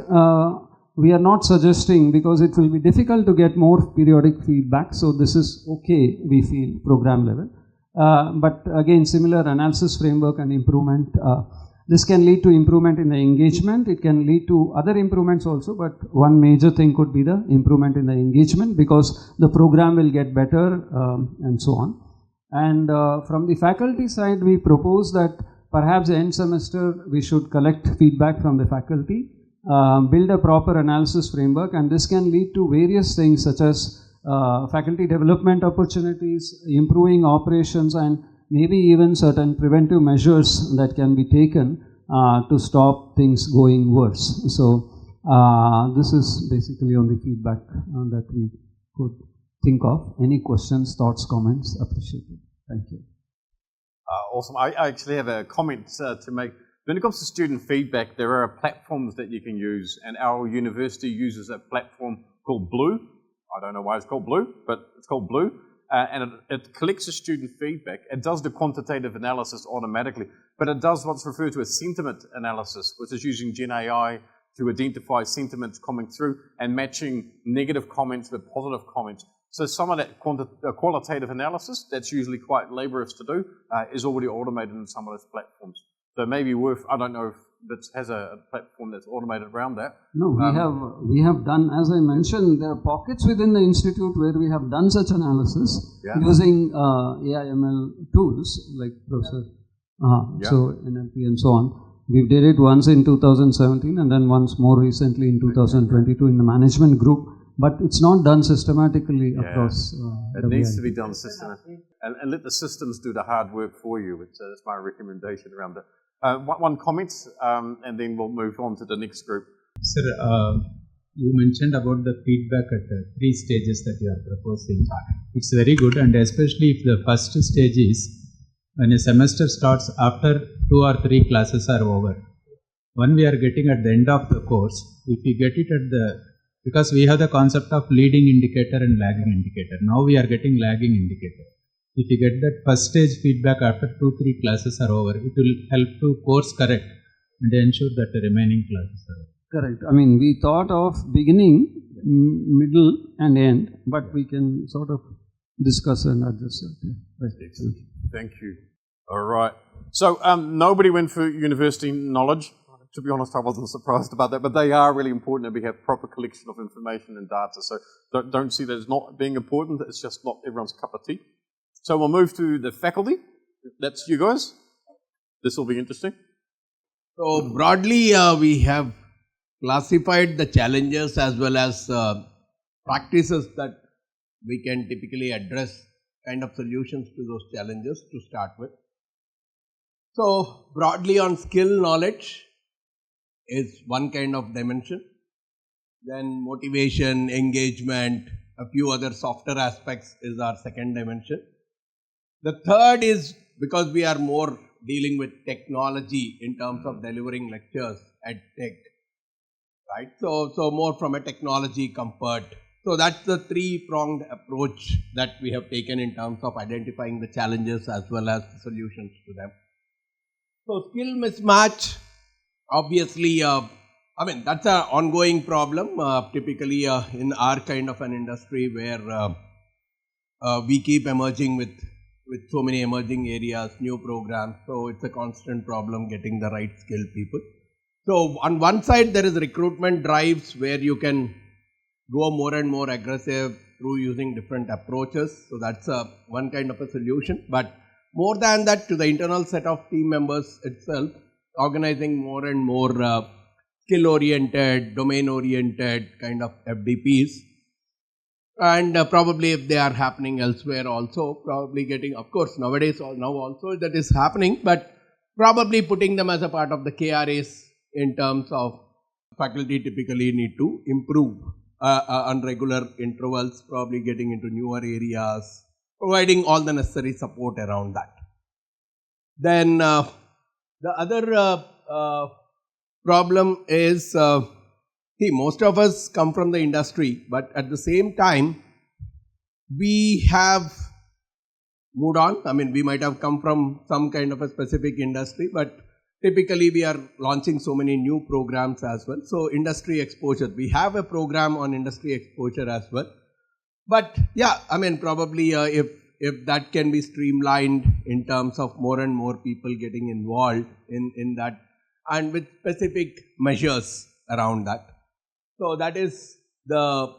we are not suggesting, because it will be difficult to get more periodic feedback, so this is okay, we feel, program level. But again, similar analysis framework and improvement. This can lead to improvement in the engagement. It can lead to other improvements also, but one major thing could be the improvement in the engagement, because the program will get better and so on. And from the faculty side, we propose that perhaps end semester we should collect feedback from the faculty, build a proper analysis framework, and this can lead to various things such as faculty development opportunities, improving operations, and maybe even certain preventive measures that can be taken to stop things going worse. So this is basically on the feedback that we could think of. Any questions, thoughts, comments? Appreciated. Thank you. Awesome. I actually have a comment to make. When it comes to student feedback, there are platforms that you can use, and our university uses a platform called Blue. I don't know why it's called Blue, but it's called Blue. And it collects the student feedback. It does the quantitative analysis automatically, but it does what's referred to as sentiment analysis, which is using Gen AI to identify sentiments coming through and matching negative comments with positive comments. So some of that qualitative analysis, that's usually quite laborious to do, is already automated in some of those platforms. So maybe worth, I don't know if that has a platform that's automated around that. No, we have done, as I mentioned, there are pockets within the institute where we have done such analysis using AI/ML tools like Professor, so NLP and so on. We did it once in 2017 and then once more recently in 2022 in the management group, but it's not done systematically across. It needs to be done systematically, and let the systems do the hard work for you. That's my recommendation around it. One comment, and then we'll move on to the next group. Sir, you mentioned about the feedback at the 3 stages that you are proposing. It's very good, and especially if the first stage is when a semester starts after 2 or 3 classes are over. When we are getting at the end of the course, if we get it at the, because we have the concept of leading indicator and lagging indicator. Now we are getting lagging indicator. If you get that first stage feedback after 2-3 classes are over, it will help to course correct and ensure that the remaining classes are over. Correct. I mean, we thought of beginning middle and end, but we can sort of discuss and adjust that. Right. Thank you. All right. So nobody went for university knowledge. To be honest, I wasn't surprised about that, but they are really important that we have proper collection of information and data. So don't see that as not being important. It's just not everyone's cup of tea. So we'll move to the faculty. That's you guys. This will be interesting. So broadly, we have classified the challenges as well as practices that we can typically address, kind of solutions to those challenges to start with. So broadly on skill knowledge is one kind of dimension. Then motivation, engagement, a few other softer aspects is our second dimension. The third is, because we are more dealing with technology in terms of delivering lectures at tech, right? So more from a technology comfort. So that's the three-pronged approach that we have taken in terms of identifying the challenges as well as the solutions to them. So skill mismatch, obviously, that's an ongoing problem, typically in our kind of an industry where we keep emerging with so many emerging areas, new programs. So it's a constant problem getting the right skilled people. So on one side, there is recruitment drives where you can go more and more aggressive through using different approaches. So that's one kind of a solution. But more than that, to the internal set of team members itself, organizing more and more skill-oriented, domain-oriented kind of FDPs. And probably if they are happening elsewhere also, probably getting, of course, nowadays, now also that is happening, but probably putting them as a part of the KRAs in terms of faculty typically need to improve on regular intervals, probably getting into newer areas, providing all the necessary support around that. Then the other problem is, most of us come from the industry, but at the same time, we have moved on. We might have come from some kind of a specific industry, but typically we are launching so many new programs as well. So industry exposure, we have a program on industry exposure as well. But yeah, probably if that can be streamlined in terms of more and more people getting involved in that and with specific measures around that. So that is the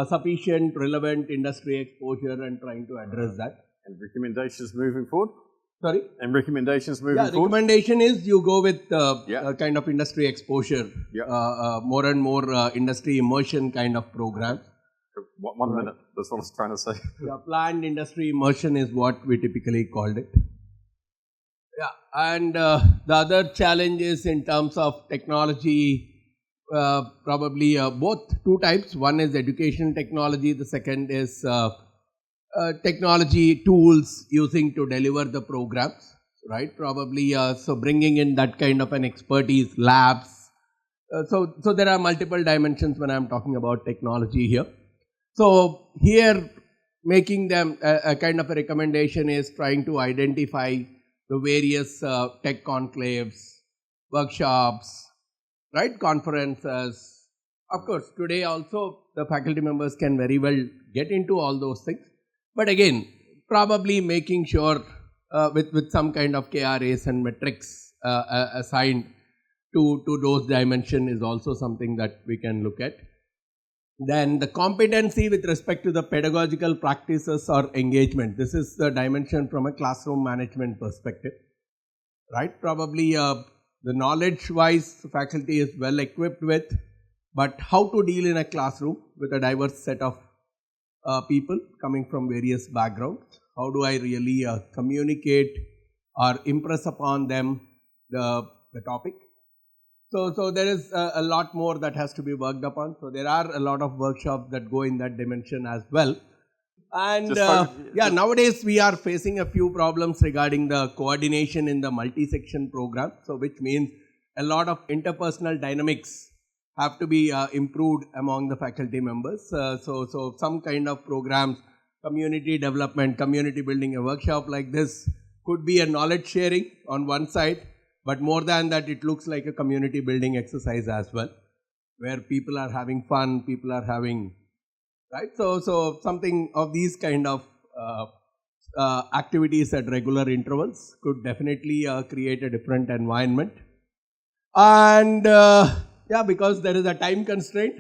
sufficient relevant industry exposure and trying to address that. And recommendations moving forward? Sorry? And recommendations moving forward? Recommendation is you go with kind of industry exposure, more and more industry immersion kind of programs. 1 minute, that's what I was trying to say. Planned industry immersion is what we typically called it. And the other challenge is in terms of technology, probably both two types. One is education technology, the second is technology tools using to deliver the programs, right? Probably so bringing in that kind of an expertise, labs. So there are multiple dimensions when I'm talking about technology here. So here making them a kind of a recommendation is trying to identify the various tech conclaves, workshops, right, conferences. Of course, today also the faculty members can very well get into all those things. But again, probably making sure with some kind of KRAs and metrics assigned to those dimensions is also something that we can look at. Then the competency with respect to the pedagogical practices or engagement. This is the dimension from a classroom management perspective, right? Probably the knowledge-wise faculty is well equipped with, but how to deal in a classroom with a diverse set of people coming from various backgrounds. How do I really communicate or impress upon them the topic? So there is a lot more that has to be worked upon. So there are a lot of workshops that go in that dimension as well. And nowadays we are facing a few problems regarding the coordination in the multi-section program. So which means a lot of interpersonal dynamics have to be improved among the faculty members. So some kind of programs, community development, community building, a workshop like this could be a knowledge sharing on one side. But more than that, it looks like a community building exercise as well. where people are having fun, people are having, right? So something of these kind of activities at regular intervals could definitely create a different environment. And yeah, because there is a time constraint,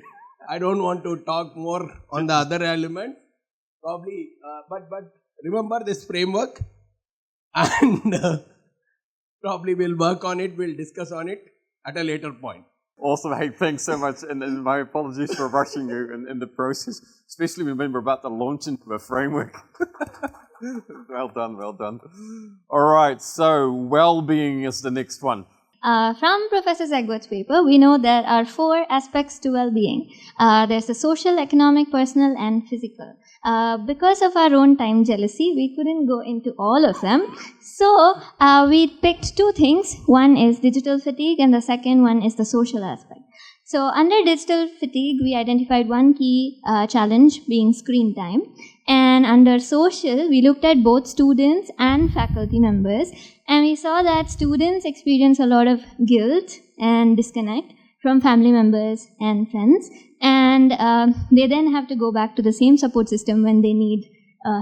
I don't want to talk more on the other elements. Probably, but remember this framework, and probably we'll work on it, we'll discuss on it at a later point. Awesome. Hey, thanks so much. And my apologies for rushing you in the process, especially when we're about to launch into a framework. Well done, well done. All right, so well-being is the next one. From Professor Zegwood's paper, we know there are 4 aspects to well-being. There's the social, economic, personal, and physical. Because of our own time jealousy, we couldn't go into all of them. So we picked 2 things. One is digital fatigue, and the second one is the social aspect. So under digital fatigue, we identified one key challenge being screen time. And under social, we looked at both students and faculty members. And we saw that students experience a lot of guilt and disconnect from family members and friends. And they then have to go back to the same support system when they need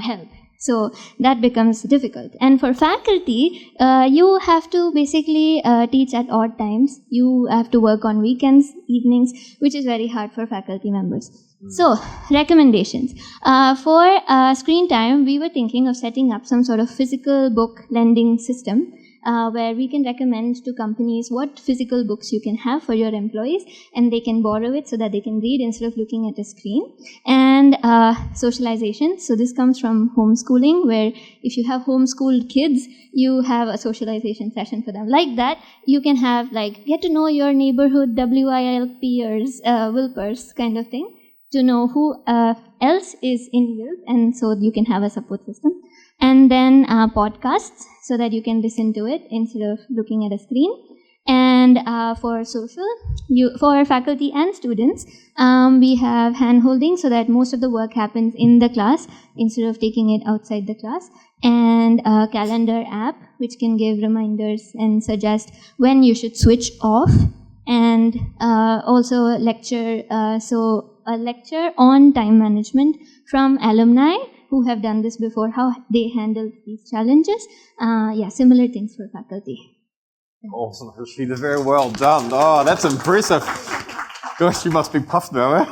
help. So that becomes difficult. And for faculty, you have to basically teach at odd times. You have to work on weekends, evenings, which is very hard for faculty members. So, recommendations. For screen time, we were thinking of setting up some sort of physical book lending system where we can recommend to companies what physical books you can have for your employees, and they can borrow it so that they can read instead of looking at a screen. And socialization. So this comes from homeschooling, where if you have homeschooled kids, you have a socialization session for them. Like that, you can have get to know your neighborhood WILPers, Wilpers kind of thing, to know who else is in WILP, and so you can have a support system. And then podcasts, so that you can listen to it instead of looking at a screen. And for social, for faculty and students, we have hand-holding, so that most of the work happens in the class instead of taking it outside the class. And a calendar app, which can give reminders and suggest when you should switch off. And also a lecture, a lecture on time management from alumni who have done this before, how they handled these challenges. Yeah, similar things for faculty. Awesome, Harshita, very well done. Oh, that's impressive. Gosh, you must be puffed now, eh?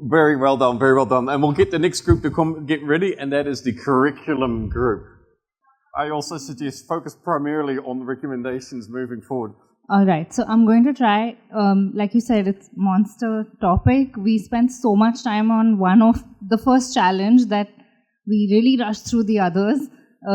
Very well done, very well done. And we'll get the next group to come get ready, and that is the curriculum group. I also suggest focus primarily on the recommendations moving forward. All right, so I'm going to try, like you said, it's monster topic. We spent so much time on one of the first challenge that we really rushed through the others.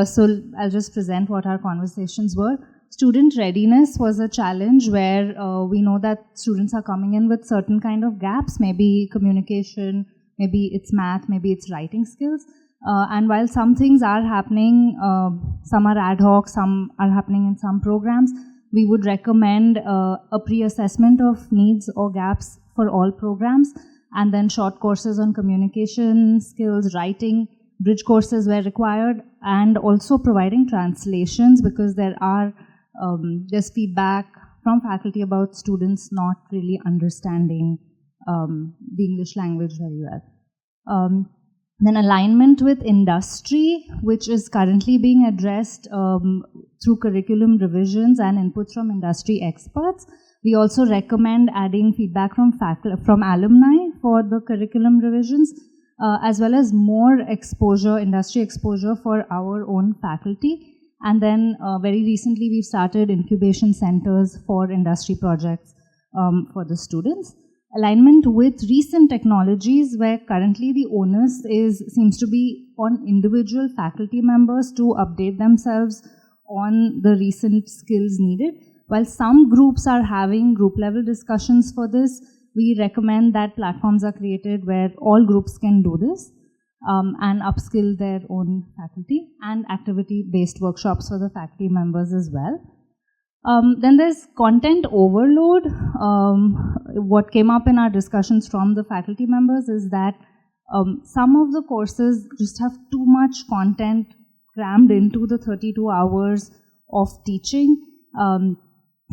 So I'll just present what our conversations were. Student readiness was a challenge where we know that students are coming in with certain kind of gaps, maybe communication, maybe it's math, maybe it's writing skills. And while some things are happening, some are ad hoc, some are happening in some programs, we would recommend a pre-assessment of needs or gaps for all programs, and then short courses on communication skills, writing, bridge courses where required, and also providing translations, because there's feedback from faculty about students not really understanding the English language very well. Then alignment with industry, which is currently being addressed through curriculum revisions and inputs from industry experts. We also recommend adding feedback from alumni for the curriculum revisions, as well as more exposure, industry exposure for our own faculty. And then very recently we've started incubation centers for industry projects for the students. Alignment with recent technologies, where currently the onus seems to be on individual faculty members to update themselves on the recent skills needed. While some groups are having group level discussions for this, we recommend that platforms are created where all groups can do this and upskill their own faculty, and activity-based workshops for the faculty members as well. Then there's content overload. What came up in our discussions from the faculty members is that some of the courses just have too much content crammed into the 32 hours of teaching.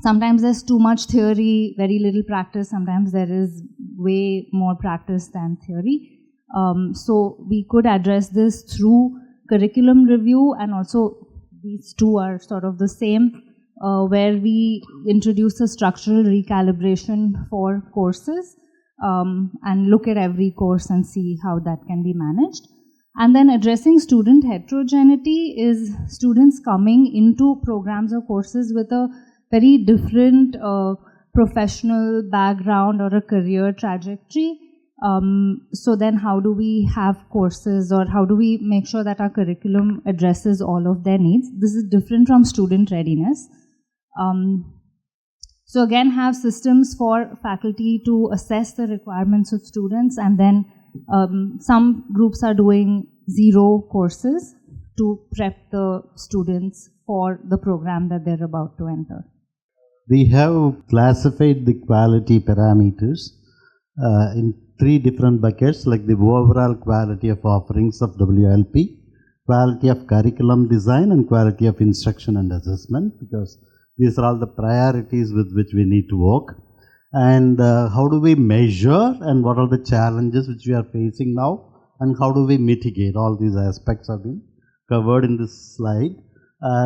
Sometimes there's too much theory, very little practice. Sometimes there is way more practice than theory. So we could address this through curriculum review, and also these two are sort of the same, where we introduce a structural recalibration for courses and look at every course and see how that can be managed. And then addressing student heterogeneity is students coming into programs or courses with a very different professional background or a career trajectory. So then how do we have courses, or how do we make sure that our curriculum addresses all of their needs? This is different from student readiness. So again, have systems for faculty to assess the requirements of students, and then some groups are doing 0 courses to prep the students for the program that they're about to enter. We have classified the quality parameters in 3 different buckets, like the overall quality of offerings of WLP, quality of curriculum design, and quality of instruction and assessment, because these are all the priorities with which we need to work. And how do we measure, and what are the challenges which we are facing now, and how do we mitigate? All these aspects have been covered in this slide.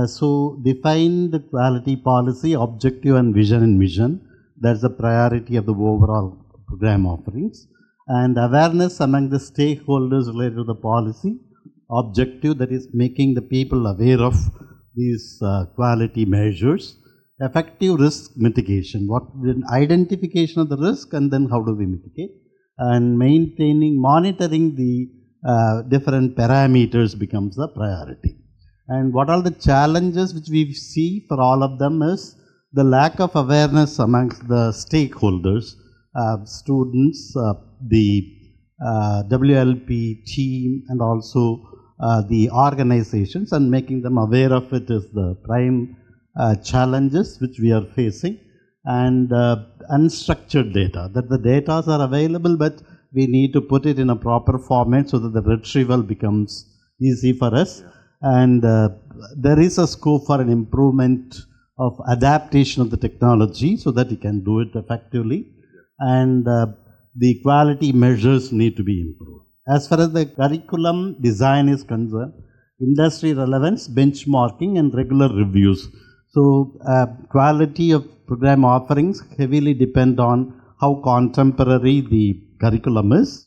So define the quality policy, objective and vision and mission. That's the priority of the overall program offerings. And awareness among the stakeholders related to the policy, objective, that is making the people aware of these quality measures. Effective risk mitigation, identification of the risk, and then how do we mitigate, and monitoring the different parameters becomes the priority. And what are the challenges which we see for all of them is the lack of awareness amongst the stakeholders, students, the WLP team, and also the organizations, and making them aware of it is the prime challenges which we are facing. And unstructured data, that the data are available, but we need to put it in a proper format so that the retrieval becomes easy for us. And there is a scope for an improvement of adaptation of the technology so that you can do it effectively. And the quality measures need to be improved. As far as the curriculum design is concerned, industry relevance, benchmarking, and regular reviews. So quality of program offerings heavily depend on how contemporary the curriculum is.